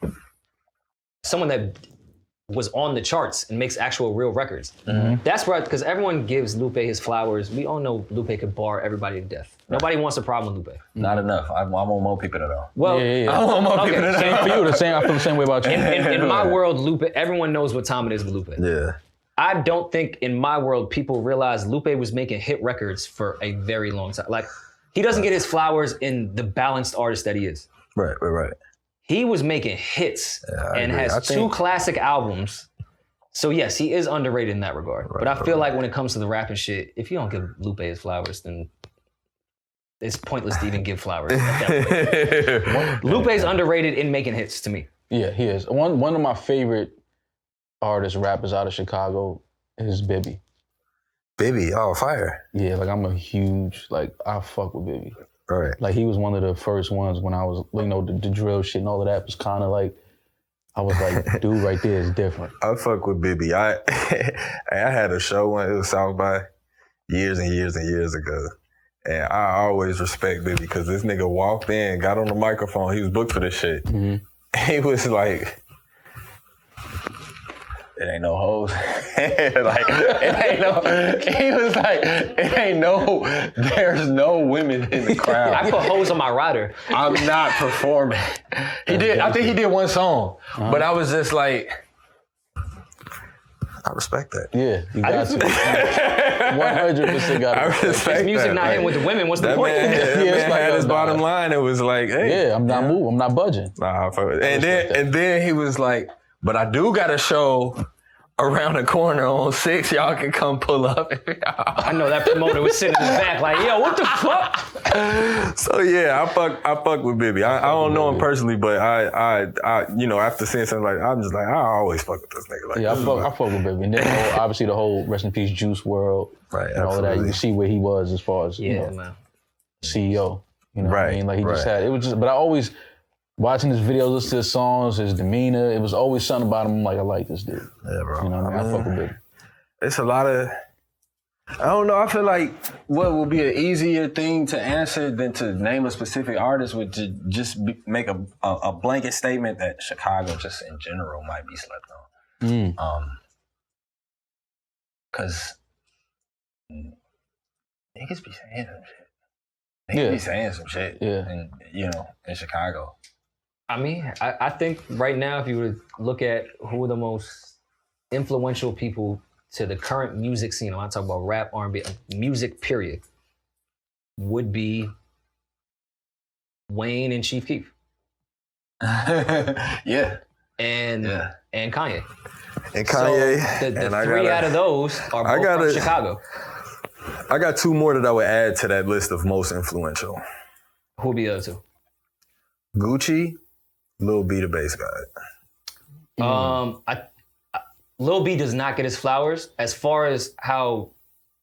Speaker 1: someone that was on the charts and makes actual real records. Mm-hmm. That's right, because everyone gives Lupe his flowers. We all know Lupe could bar everybody to death. Nobody wants a problem with Lupe.
Speaker 2: Not enough. I want more people to know.
Speaker 1: Well,
Speaker 3: I
Speaker 2: want more people to know.
Speaker 3: Same for you. I feel the same way about you.
Speaker 1: In my world, Lupe, everyone knows what time it is with Lupe.
Speaker 2: Yeah.
Speaker 1: I don't think in my world people realize Lupe was making hit records for a very long time. Like, he doesn't get his flowers in the balanced artist that he is.
Speaker 2: Right.
Speaker 1: He was making hits and has two classic albums. So yes, he is underrated in that regard. But I feel like when it comes to the rapping shit, if you don't give Lupe his flowers, then it's pointless to even give flowers. Lupe's underrated in making hits to me.
Speaker 3: Yeah, he is. One of my favorite artists, rappers out of Chicago is Bibby.
Speaker 2: Bibby, oh, fire.
Speaker 3: Yeah, like I'm a huge, I fuck with Bibby.
Speaker 2: Right.
Speaker 3: Like, he was one of the first ones when I was, the drill shit and all of that was kind of like, I was like, dude right there is different.
Speaker 2: I fuck with Bibby. I had a show when it was South by years and years and years ago. And I always respect Bibby because this nigga walked in, got on the microphone, he was booked for this shit. Mm-hmm. He was like, it ain't no hoes. It ain't no, he was like, there's no women in the crowd.
Speaker 1: I put hoes on my rider.
Speaker 2: I'm not performing. I think he did one song, but I was just like, I respect that.
Speaker 3: Yeah, you got to. 100% got to.
Speaker 2: I respect
Speaker 1: his music
Speaker 2: that.
Speaker 1: not hitting with the women, what's the point?
Speaker 2: That man had his bottom line. It was like, hey.
Speaker 3: Yeah, I'm not moving. I'm not budging.
Speaker 2: Nah, and then he was like, but I do got a show around the corner on 6. Y'all can come pull up.
Speaker 1: I know that promoter was sitting in the back like, yo, what the fuck?
Speaker 2: So yeah, I fuck with Bibby. I don't know him personally, but I after seeing something like, I'm just like, I always fuck with this nigga. Like,
Speaker 3: yeah, I fuck with Bibby. And then obviously the whole Rest in Peace Juice world,
Speaker 2: right?
Speaker 3: And all of that. You can see where he was as far as
Speaker 1: man.
Speaker 3: CEO. You know
Speaker 2: right.
Speaker 3: what I mean? Like, he just had it was just. But I always watching his videos, listening to his songs, his demeanor. It was always something about him. I'm like, I like this dude.
Speaker 2: Yeah, bro.
Speaker 3: You know what I mean? I fuck with Bibby.
Speaker 2: It's a lot of. I don't know. I feel like what would be an easier thing to answer than to name a specific artist would just make a blanket statement that Chicago just in general might be slept on. Because niggas be saying some shit. Niggas be saying some shit.
Speaker 3: Yeah.
Speaker 2: And, in Chicago.
Speaker 1: I mean, I think right now, if you were to look at who are the most influential people to the current music scene, I'm not talking about rap, R&B, music, period, would be Wayne and Chief Keef.
Speaker 2: Yeah.
Speaker 1: And Kanye.
Speaker 2: And Kanye.
Speaker 1: So the three out of those are both from Chicago.
Speaker 2: I got 2 more that I would add to that list of most influential.
Speaker 1: Who would be the other 2?
Speaker 2: Gucci, Lil B, the bass guy.
Speaker 1: Lil B does not get his flowers as far as how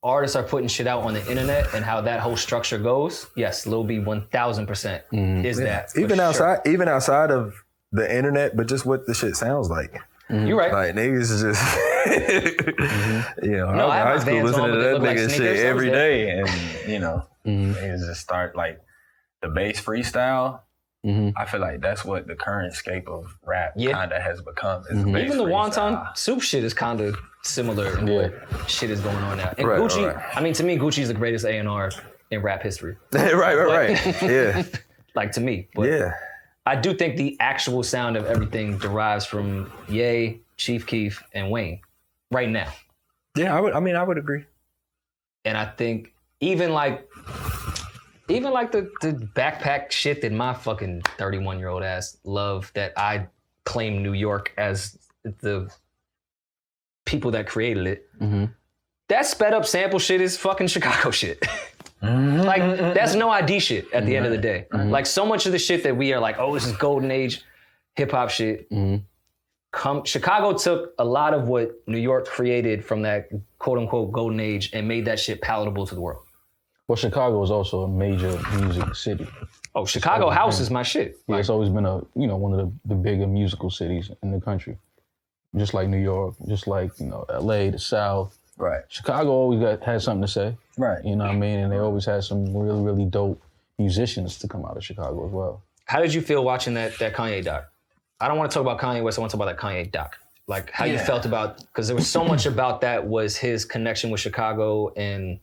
Speaker 1: artists are putting shit out on the internet and how that whole structure goes, yes, Lil B 1000% is that.
Speaker 4: Even outside of the internet, but just what the shit sounds like.
Speaker 1: You're right.
Speaker 4: Like niggas is just, you know,
Speaker 1: No, I
Speaker 4: I
Speaker 1: have
Speaker 4: was
Speaker 1: my
Speaker 4: in high school
Speaker 1: Vans
Speaker 4: listening
Speaker 1: on,
Speaker 4: to
Speaker 1: but they
Speaker 4: that
Speaker 1: look like
Speaker 4: nigga
Speaker 1: sneakers.
Speaker 4: shit
Speaker 1: I was
Speaker 4: every
Speaker 1: there.
Speaker 4: day, and you know, niggas just start like the bass freestyle. I feel like that's what the current scape of rap kind of has become. Is bass
Speaker 1: Even the
Speaker 4: freestyle.
Speaker 1: wonton soup shit is kind of similar in what shit is going on now. And
Speaker 4: Right,
Speaker 1: Gucci,
Speaker 4: right.
Speaker 1: I mean, to me, Gucci is the greatest A&R in rap history.
Speaker 4: right. Yeah,
Speaker 1: Like, to me. But
Speaker 4: yeah.
Speaker 1: I do think the actual sound of everything derives from Ye, Chief Keef, and Wayne right now.
Speaker 4: Yeah, I would agree.
Speaker 1: And I think even like the backpack shit that my fucking 31-year-old ass love, that I claim New York as the people that created it. That sped up sample shit is fucking Chicago shit. Like, that's no ID shit at the end of the day. Like, so much of the shit that we are like, oh, this is golden age hip hop shit. Chicago took a lot of what New York created from that quote unquote golden age and made that shit palatable to the world.
Speaker 3: Well, Chicago is also a major music city.
Speaker 1: Oh, Chicago house is my shit.
Speaker 3: Yeah, it's always been one of the bigger musical cities in the country. Just like New York, just like, LA, the South.
Speaker 4: Right.
Speaker 3: Chicago always had something to say.
Speaker 4: Right.
Speaker 3: You know what I mean? And they always had some really, really dope musicians to come out of Chicago as well.
Speaker 1: How did you feel watching that Kanye doc? I don't want to talk about Kanye West, I want to talk about that Kanye doc. Like, how you felt about, because there was so much about that was his connection with Chicago and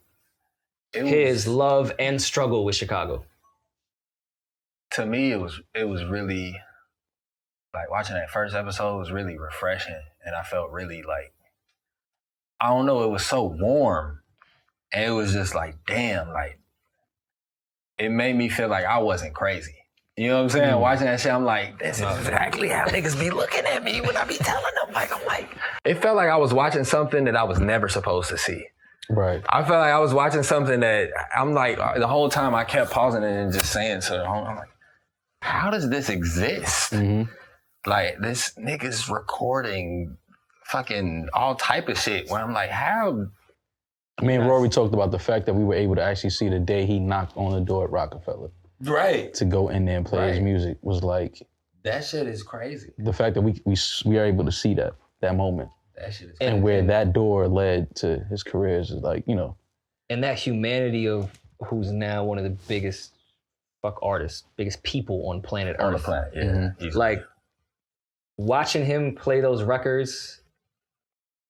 Speaker 1: his love and struggle with Chicago.
Speaker 2: To me, it was really, like, watching that first episode was really refreshing, and I felt really like, I don't know, it was so warm, and it was just like, damn, like, it made me feel like I wasn't crazy. You know what I'm saying? Watching that shit, I'm like, this is exactly how niggas be looking at me when I be telling them. Like, I'm like, it felt like I was watching something that I was never supposed to see.
Speaker 3: Right.
Speaker 2: I felt like I was watching something that I'm like, the whole time I kept pausing it and just saying to the home, I'm like, how does this exist? Like, this nigga's recording fucking all type of shit where I'm like, how?
Speaker 3: Me and Rory talked about the fact that we were able to actually see the day he knocked on the door at Rockefeller.
Speaker 2: Right.
Speaker 3: To go in there and play his music was like,
Speaker 2: that shit is crazy.
Speaker 3: The fact that we are able to see that moment.
Speaker 2: That shit is crazy.
Speaker 3: And where that door led to his career is like,
Speaker 1: And that humanity of who's now one of the biggest artists, biggest people on planet Earth.
Speaker 2: On the planet, yeah.
Speaker 1: Like, watching him play those records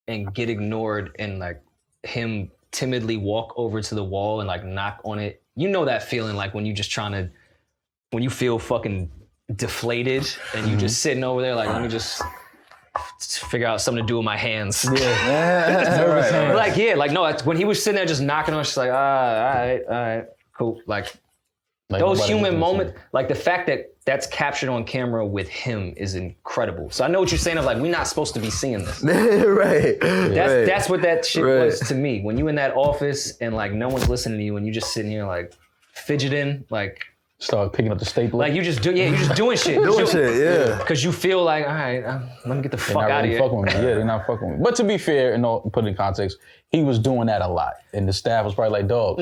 Speaker 1: and get ignored and like him timidly walk over to the wall and like knock on it. You know that feeling like when you just when you feel fucking deflated and you just sitting over there like, let me just figure out something to do with my hands.
Speaker 2: Yeah.
Speaker 1: Like, no, when he was sitting there just knocking on, she's like, all right, cool. Like those human moments, like the fact that that's captured on camera with him is incredible. So I know what you're saying of like, we're not supposed to be seeing this.
Speaker 4: Right.
Speaker 1: That's what that shit was to me. When you in that office and like no one's listening to you and you just sitting here like fidgeting, like
Speaker 3: start picking up the stapler.
Speaker 1: Like you just doing shit. Because you feel like, all right, let me get the fuck out of here.
Speaker 3: Fucking with me. Yeah, they're not fucking with me. But to be fair and put it in context, he was doing that a lot. And the staff was probably like, dog,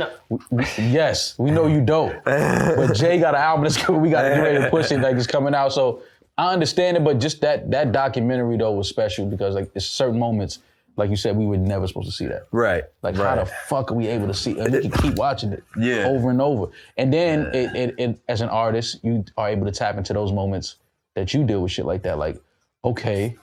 Speaker 3: yes, we know you dope. But Jay got an album that's cool. We got to get ready to push it like it's coming out. So I understand it, but just that documentary though was special because like there's certain moments, like you said, we were never supposed to see that.
Speaker 4: Right.
Speaker 3: Like how the fuck are we able to see it? We can keep watching it over and over. And then it as an artist, you are able to tap into those moments that you deal with shit like that. Like, okay,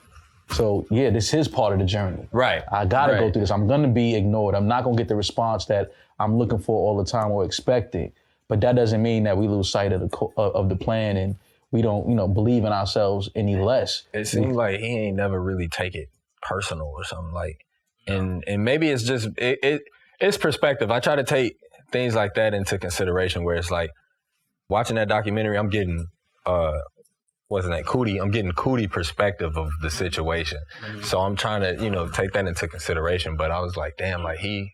Speaker 3: so this is part of the journey.
Speaker 4: Right.
Speaker 3: I gotta go through this. I'm gonna be ignored. I'm not gonna get the response that I'm looking for all the time or expecting. But that doesn't mean that we lose sight of the plan and we don't, believe in ourselves any less.
Speaker 2: It seems like he ain't never really take it personal or something like, and maybe it's just it's perspective. I try to take things like that into consideration where it's like watching that documentary, I'm getting Cootie. I'm getting Cootie perspective of the situation. So I'm trying to, take that into consideration. But I was like, damn, like he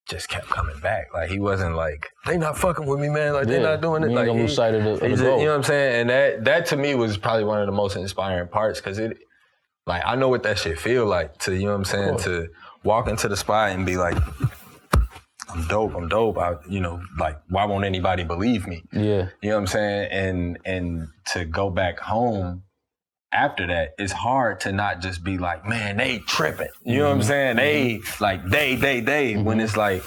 Speaker 2: just kept coming back. Like he wasn't like, they not fucking with me, man. Like they're not doing it.
Speaker 3: Like
Speaker 2: gonna
Speaker 3: lose sight of the goal.
Speaker 2: You know what I'm saying? And that to me was probably one of the most inspiring parts because it, like I know what that shit feel like to, you know what I'm saying, to walk into the spot and be like, I'm dope. Like, why won't anybody believe me?
Speaker 3: Yeah.
Speaker 2: You know what I'm saying? And to go back home after that, it's hard to not just be like, man, they tripping. You know what I'm saying? They, like, they. When it's like,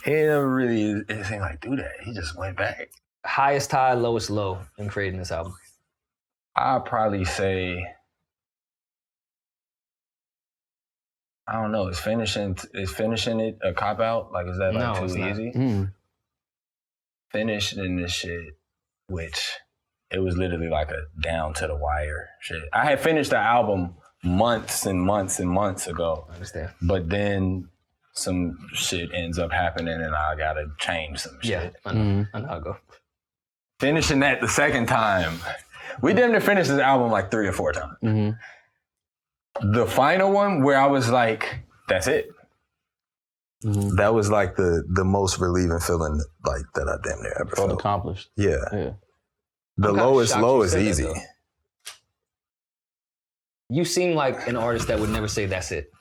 Speaker 2: he never really, it ain't like, do that. He just went back.
Speaker 1: Highest high, lowest low in creating this album?
Speaker 2: I'd probably say, I don't know, is finishing it a cop-out? Like, is that like
Speaker 1: No,
Speaker 2: too easy? Finishing this shit, which it was literally like a down to the wire shit. I had finished the album months and months and months ago.
Speaker 1: I understand.
Speaker 2: But then some shit ends up happening and I gotta change some shit.
Speaker 1: Yeah, I know how it go.
Speaker 2: Finishing that the second time. We damn near finished this album like 3 or 4 times. The final one where I was like, that's it.
Speaker 4: That was like the most relieving feeling like that I damn near ever felt.
Speaker 3: Accomplished.
Speaker 4: Yeah. The lowest low is easy.
Speaker 1: You seem like an artist that would never say that's it.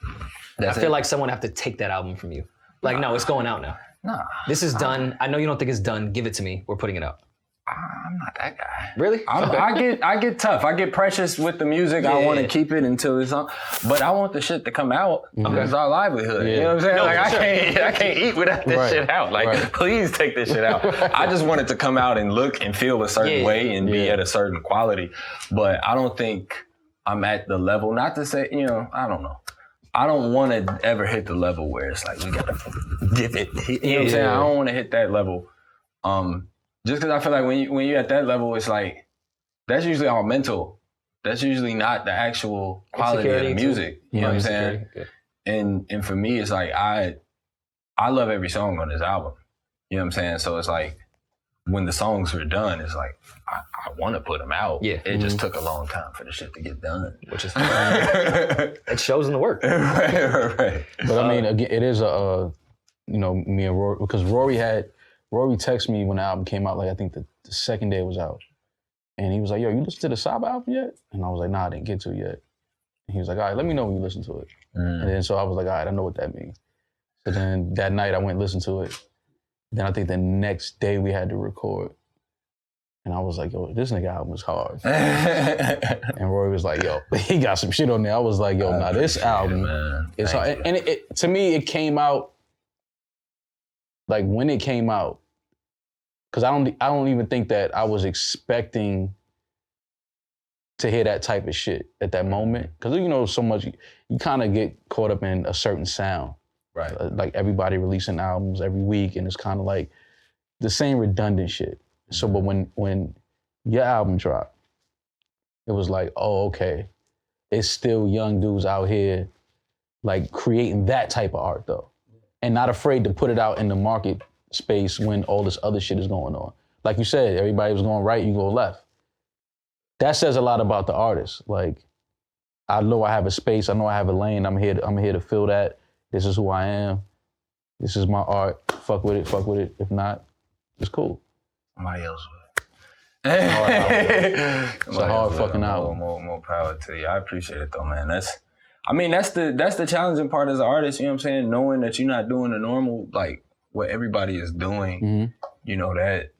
Speaker 1: I feel like someone have to take that album from you. Like, no, it's going out now.
Speaker 2: Nah.
Speaker 1: This is done. I know you don't think it's done. Give it to me. We're putting it out.
Speaker 2: I'm not that guy.
Speaker 1: Really?
Speaker 2: I get tough. I get precious with the music. I want to keep it until it's on. But I want the shit to come out. It's our livelihood. You know what I'm saying?
Speaker 1: No,
Speaker 2: like
Speaker 1: sure.
Speaker 2: I can't eat without this shit out. Like, please take this shit out. I just want it to come out and look and feel a certain way and be at a certain quality. But I don't think I'm at the level, not to say, I don't know. I don't want to ever hit the level where it's like, we got to give it. You know what I'm saying? I don't want to hit that level. Just because I feel like when you're at that level, it's like, that's usually all mental. That's usually not the actual quality of the music. You know what I'm saying? And for me, it's like, I love every song on this album. You know what I'm saying? So it's like, when the songs were done, it's like, I want to put them out. Yeah. It just took a long time for the shit to get done.
Speaker 1: Which is fine. It shows in the work.
Speaker 2: Right.
Speaker 3: But I mean, again, it is me and Rory, because Rory texted me when the album came out, like I think the second day it was out. And he was like, yo, you listened to the Saba album yet? And I was like, nah, I didn't get to it yet. And he was like, all right, let me know when you listen to it. And then so I was like, all right, I know what that means. So then that night I went and listened to it. Then I think the next day we had to record. And I was like, yo, this nigga album is hard. And Rory was like, yo, he got some shit on there. I was like, yo, nah, this album is hard. And it to me, it came out, like when it came out, because I don't even think that I was expecting to hear that type of shit at that moment. Because so much, you kind of get caught up in a certain sound. Right. Like everybody releasing albums every week, and it's kind of like the same redundant shit. So, but when your album dropped, it was like, oh, okay, it's still young dudes out here like creating that type of art though, and not afraid to put it out in the market space when all this other shit is going on. Like you said, everybody was going right, you go left. That says a lot about the artist. Like, I know I have a space, I know I have a lane. I'm here to fill that. This is who I am. This is my art. Fuck with it. If not, it's cool.
Speaker 2: Somebody else would.
Speaker 3: It's a hard fucking album.
Speaker 2: More power to you. I appreciate it though, man. That's the challenging part as an artist, you know what I'm saying? Knowing that you're not doing the normal, like what everybody is doing, that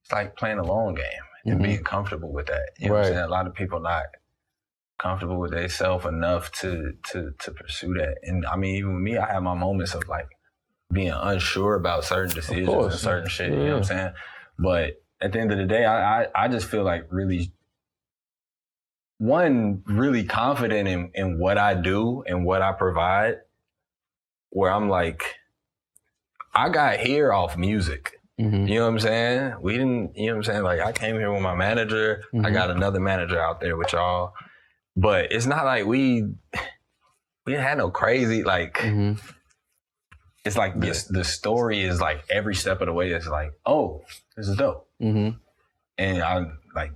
Speaker 2: it's like playing a long game and being comfortable with that. You know what I'm saying? A lot of people not comfortable with themselves enough to pursue that. And I mean, even with me, I have my moments of like being unsure about certain decisions and certain shit, you know what I'm saying? But at the end of the day, I just feel like really confident in what I do and what I provide, where I'm like, I got here off music. You know what I'm saying? We didn't, you know what I'm saying? Like, I came here with my manager. I got another manager out there with y'all. But it's not like we didn't have no crazy, like, it's like the story is like every step of the way, it's like, oh, this is dope. And I'm like,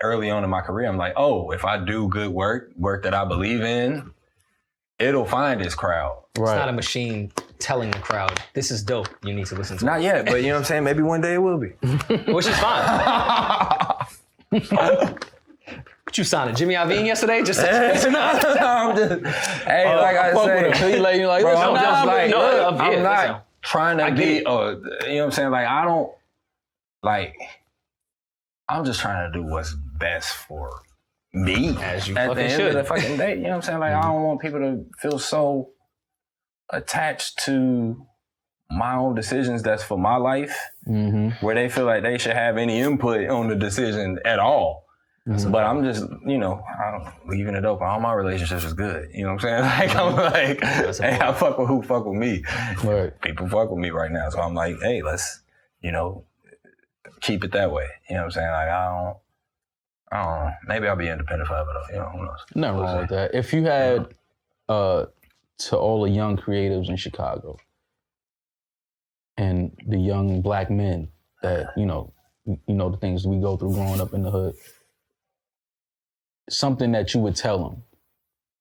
Speaker 2: early on in my career, I'm like, oh, if I do good work that I believe in, it'll find its crowd.
Speaker 1: It's not a machine telling the crowd, this is dope, you need to listen to it.
Speaker 2: Not yet, but you know what I'm saying? Maybe one day it will be.
Speaker 1: Which is fine. What you signing, Jimmy Iovine yesterday? Just
Speaker 2: no, I'm just, hey, like I say,
Speaker 3: like,
Speaker 2: bro, I'm just like, look, I'm not
Speaker 1: listen.
Speaker 2: trying to be, you know what I'm saying? Like, I don't, like, I'm just trying to do what's best for me.
Speaker 1: As you
Speaker 2: at
Speaker 1: fucking
Speaker 2: the end
Speaker 1: should.
Speaker 2: of the fucking day. You know what I'm saying? Like, I don't want people to feel so attached to my own decisions that's for my life, where they feel like they should have any input on the decision at all. But I'm just, you know, I'm leaving it open. All my relationships is good. You know what I'm saying? Like, I'm like, hey, I fuck with who fuck with me.
Speaker 3: Right.
Speaker 2: People fuck with me right now. So I'm like, hey, let's, you know, keep it that way. You know what I'm saying? Like, I don't know. Maybe I'll be independent forever though. You know, who knows?
Speaker 3: Nothing wrong with that. If you had, to all the young creatives in Chicago and the young black men that, you know the things we go through growing up in the hood, something that you would tell them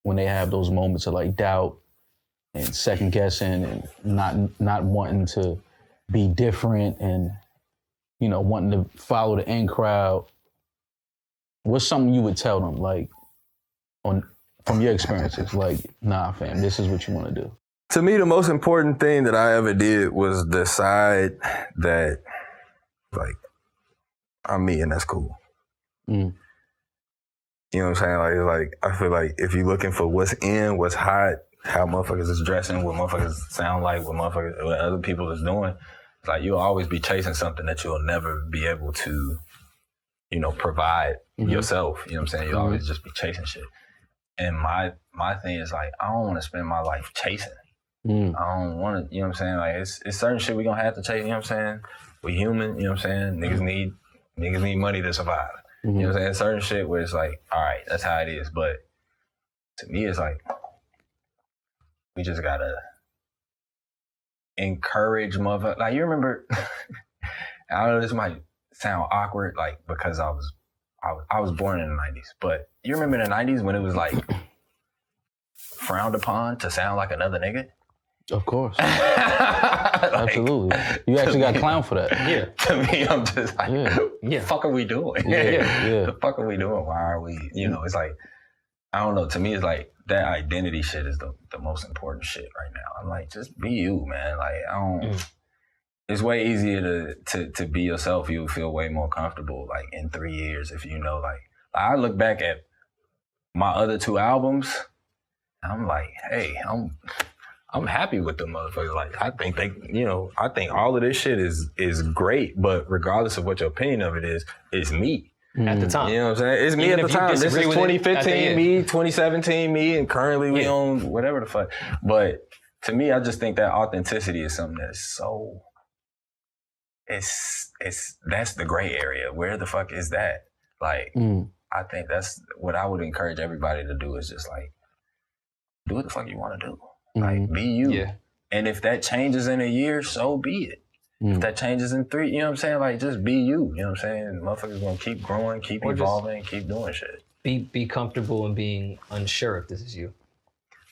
Speaker 3: when they have those moments of like doubt and second guessing and not wanting to be different and, you know, wanting to follow the in crowd, what's something you would tell them, like, from your experiences, like, nah, fam, this is what you want to do?
Speaker 4: To me, the most important thing that I ever did was decide that, like, I'm me and that's cool. You know what I'm saying? Like I feel like if you're looking for what's in, what's hot, how motherfuckers is dressing, what motherfuckers sound like, what other people is doing, it's like you'll always be chasing something that you'll never be able to, you know, provide yourself. You know what I'm saying? You'll always just be chasing shit. And my thing is like, I don't want to spend my life chasing. I don't want to, you know what I'm saying? Like it's certain shit we gonna have to chase, you know what I'm saying? We human, you know what I'm saying? Niggas need money to survive. You know what I'm saying? Certain shit where it's like, all right, that's how it is. But to me, it's like, we just gotta encourage motherfuckers. Like, you remember, I know this might sound awkward, like, because I was born in the 90s, but you remember in the 90s when it was like frowned upon to sound like another nigga?
Speaker 3: Of course.
Speaker 2: Like,
Speaker 3: absolutely. You actually got clowned for that.
Speaker 1: Yeah.
Speaker 2: To me, I'm just like, the fuck are we doing? The fuck are we doing? Why are we, you know, it's like, I don't know. To me, it's like that identity shit is the most important shit right now. I'm like, just be you, man. Like, I don't, it's way easier to be yourself. You'll feel way more comfortable, like, in 3 years if you know, like, I look back at my other 2 albums, I'm like, hey, I'm happy with them motherfuckers. Like, I think they, you know, I think all of this shit is great, but regardless of what your opinion of it is, it's me.
Speaker 1: At the time.
Speaker 2: You know what I'm saying? It's me
Speaker 1: Even
Speaker 2: at the
Speaker 1: if you
Speaker 2: time. This is
Speaker 1: disagree with it
Speaker 2: 2015 me, 2017 me, and currently we on whatever the fuck. But to me, I just think that authenticity is something that's so, that's the gray area. Where the fuck is that? Like, I think that's what I would encourage everybody to do is just like, do what the fuck you want to do. Like, be you. Yeah. And if that changes in a year, so be it. If that changes in 3, you know what I'm saying? Like, just be you. You know what I'm saying? Motherfuckers gonna keep growing, keep evolving, keep doing shit.
Speaker 1: Be comfortable in being unsure if this is you.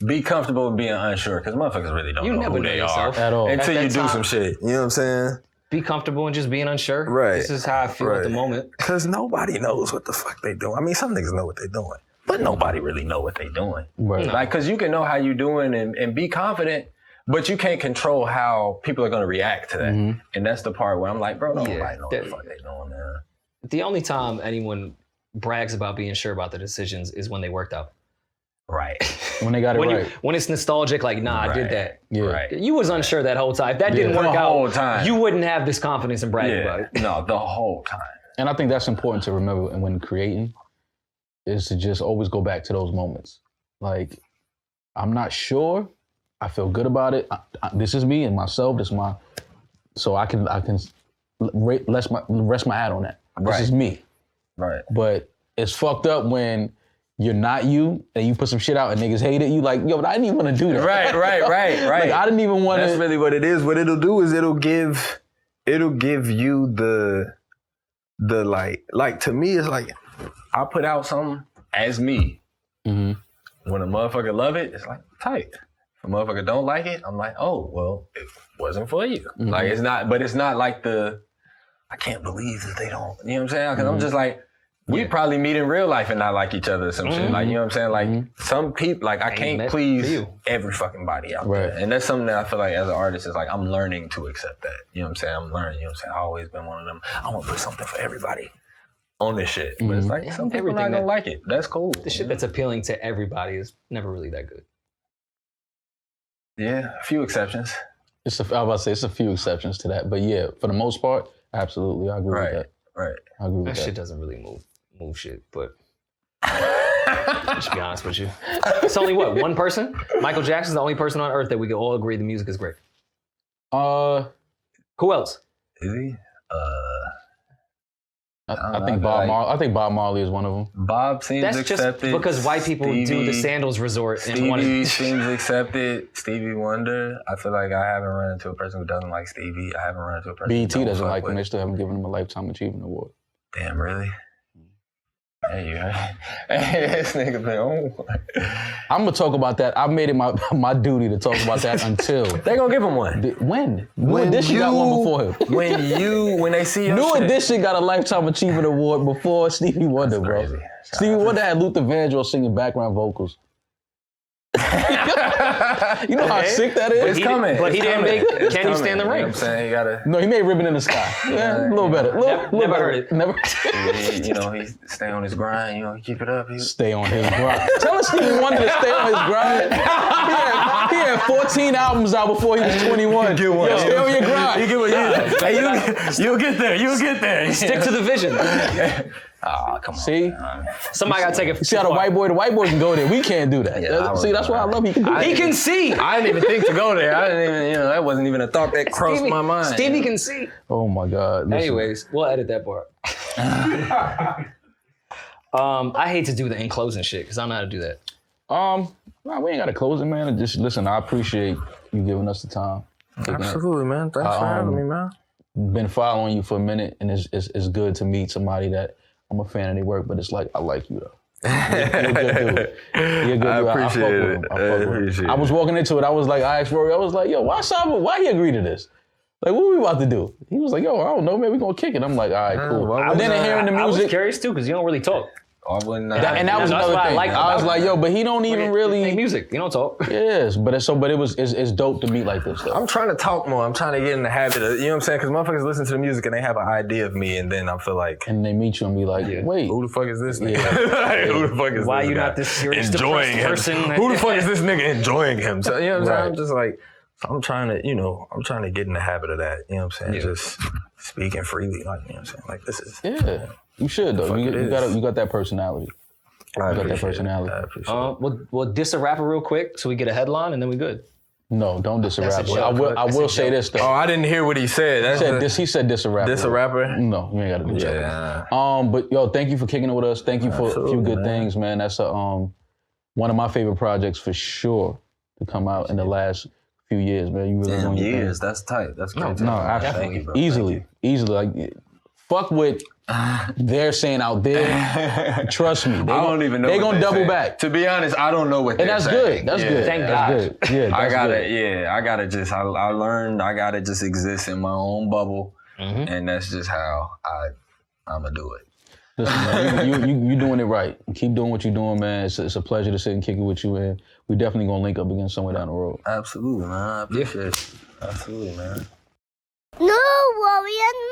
Speaker 2: Be comfortable in being unsure, because motherfuckers really don't know who they are
Speaker 3: at all.
Speaker 2: until you do some shit. You know what I'm saying?
Speaker 1: Be comfortable in just being unsure.
Speaker 4: Right.
Speaker 1: This is how I feel at the moment.
Speaker 4: Because nobody knows what the fuck they doing. I mean, some niggas know what they doing,
Speaker 2: but nobody really know what they doing.
Speaker 3: Right.
Speaker 2: Like, because you can know how you doing and be confident, but you can't control how people are going to react to that. And that's the part where I'm like, bro, nobody know what the fuck they doing, man.
Speaker 1: The only time anyone brags about being sure about their decisions is when they worked out.
Speaker 2: Right.
Speaker 3: When they got it right.
Speaker 1: When it's nostalgic, like, nah, I did that.
Speaker 3: Yeah.
Speaker 2: Right.
Speaker 1: You was unsure that whole time. If that didn't work out,
Speaker 2: whole time.
Speaker 1: You wouldn't have this confidence in bragging about it.
Speaker 2: No, the whole time.
Speaker 3: And I think that's important to remember when creating, is to just always go back to those moments. Like, I'm not sure. I feel good about it. This is me and myself. This is my, so I can rest my hat on that. This is me.
Speaker 2: Right.
Speaker 3: But it's fucked up when you're not you and you put some shit out and niggas hate it. You like, yo, but I didn't even want to do that.
Speaker 2: Right.
Speaker 3: Like, I didn't even want to.
Speaker 4: That's really what it is. What it'll do is it'll give you the like to me, it's like,
Speaker 2: I put out something as me. When a motherfucker love it, it's like tight. If a motherfucker don't like it, I'm like, oh, well, it wasn't for you. Like, it's not like I can't believe that they don't, you know what I'm saying? Because I'm just like, We probably meet in real life and not like each other or some shit. Like, you know what I'm saying? Like, some people, like, I can't please every fucking body out there. And that's something that I feel like as an artist is like, I'm learning to accept that. You know what I'm saying? I'm learning, you know what I'm saying? I've always been one of them. I want to put something for everybody on this shit. But it's like, some people not gonna like it. That's cool.
Speaker 1: The shit that's appealing to everybody is never really that good.
Speaker 2: Yeah, a few exceptions.
Speaker 3: I was about to say, it's a few exceptions to that. But yeah, for the most part, absolutely, I agree with that.
Speaker 2: Right.
Speaker 3: I agree with that.
Speaker 1: That shit doesn't really move shit, but let's be honest with you. It's only what, one person? Michael Jackson's the only person on earth that we can all agree the music is great. Who else?
Speaker 2: Is he?
Speaker 3: I think Bob Marley is one of them.
Speaker 2: Bob seems
Speaker 1: That's
Speaker 2: accepted.
Speaker 1: just because white people do the Sandals Resort.
Speaker 2: Stevie seems accepted. Stevie Wonder. I feel like I haven't run into a person who doesn't like Stevie. I haven't run into a person
Speaker 3: BET
Speaker 2: who
Speaker 3: doesn't like him. They still haven't given him a Lifetime Achievement Award.
Speaker 2: Damn, really? Hey, this nigga been on.
Speaker 3: I'm gonna talk about that. I made it my duty to talk about that until
Speaker 2: they gonna give him one.
Speaker 3: When New Edition got one before him.
Speaker 2: When they see your
Speaker 3: New
Speaker 2: shit.
Speaker 3: Edition got a Lifetime Achievement Award before Stevie Wonder, bro.
Speaker 2: Crazy.
Speaker 3: Stevie Wonder had Luther Vandross singing background vocals. You know how sick that is?
Speaker 2: It's coming.
Speaker 1: But he didn't make Can You Stand the Rain?
Speaker 2: You know what I'm saying? You gotta.
Speaker 3: No, he made Ribbon in the Sky. Yeah, a little better.
Speaker 1: Never heard it.
Speaker 3: Never.
Speaker 2: You know, he stay on his grind. You know, keep it up.
Speaker 3: Stay on his grind. Tell Stevie Wonder to stay on his grind. He had 14 albums out before he was 21.
Speaker 2: Get one.
Speaker 3: Yo, stay on your grind.
Speaker 2: You get one. Hey, you'll get there. You'll get there.
Speaker 1: Stick to the vision.
Speaker 2: Oh, come on.
Speaker 3: See?
Speaker 2: Man.
Speaker 1: Somebody gotta take it.
Speaker 3: See how the white boy can go there. We can't do that.
Speaker 2: Yeah,
Speaker 3: See, that's why I love he can do that.
Speaker 1: He can see.
Speaker 2: I didn't even think to go there. I didn't even, that wasn't even a thought that crossed my mind.
Speaker 1: Stevie can see.
Speaker 3: Oh my God. Listen.
Speaker 1: Anyways, we'll edit that part. I hate to do the in closing shit because I don't know how to do that.
Speaker 3: Nah, we ain't got to close it, man. Just listen, I appreciate you giving us the time.
Speaker 2: Absolutely, man. Thanks for having me, man.
Speaker 3: Been following you for a minute, and it's good to meet somebody that I'm a fan of their work, but it's like, I like you, though. You're a good dude. You're a good dude.
Speaker 2: I appreciate it.
Speaker 3: I was walking into it. I was like, I asked Rory, I was like, yo, why Saba? Why he agree to this? Like, what we about to do? He was like, yo, I don't know, man. We gonna kick it. I'm like, all right, cool.
Speaker 1: I was curious too, because you don't really talk.
Speaker 2: I wouldn't.
Speaker 3: And that was another thing. I was like, yo, but he don't even really
Speaker 1: make music. You don't talk.
Speaker 3: Yes, but it's dope to meet like this though.
Speaker 4: I'm trying to talk more. I'm trying to get in the habit of, you know what I'm saying? Because motherfuckers listen to the music and they have an idea of me, and then I feel like,
Speaker 3: and they meet you and be like, wait,
Speaker 4: who the fuck is this nigga? Who the fuck is
Speaker 1: Why
Speaker 4: this
Speaker 1: you
Speaker 4: guy?
Speaker 1: not this serious
Speaker 4: enjoying him?
Speaker 1: person?
Speaker 4: Who the fuck is this nigga enjoying him? So, you know what I'm saying?
Speaker 3: Right.
Speaker 4: I'm just like, I'm trying to get in the habit of that. You know what I'm saying? Just speaking freely, like, you know what I'm saying? Like, this is.
Speaker 3: Yeah, you should though. You got that personality.
Speaker 4: I
Speaker 3: got that
Speaker 4: appreciate
Speaker 3: personality.
Speaker 4: it. I appreciate it.
Speaker 1: We'll diss a rapper real quick so we get a headline and then we good.
Speaker 3: No, don't diss a
Speaker 1: That's a
Speaker 3: rapper.
Speaker 1: joke.
Speaker 3: I will say this though.
Speaker 4: Oh, I didn't hear what he said.
Speaker 3: He said diss a rapper.
Speaker 4: Diss a rapper?
Speaker 3: No, you ain't got to do that.
Speaker 4: Yeah.
Speaker 3: But yo, thank you for kicking it with us. Thank you for a few good things, man. That's one of my favorite projects for sure to come out in the last few years, man. You really doing your thing.
Speaker 2: That's tight. That's great.
Speaker 3: No, absolutely. Easily. Like, fuck what they're saying out there. Trust me.
Speaker 2: I don't even know.
Speaker 3: They're going to double back.
Speaker 2: To be honest, I don't know what they're saying.
Speaker 3: Good. That's good.
Speaker 1: Thank God.
Speaker 3: Good. Yeah,
Speaker 2: I learned I gotta just exist in my own bubble, and that's just how I'ma do it.
Speaker 3: Listen, man, you doing it right. Keep doing what you're doing, man. It's a pleasure to sit and kick it with you, and we definitely gonna link up again somewhere down the road.
Speaker 2: Absolutely, man. I appreciate it. Absolutely, man.
Speaker 5: No, Rory and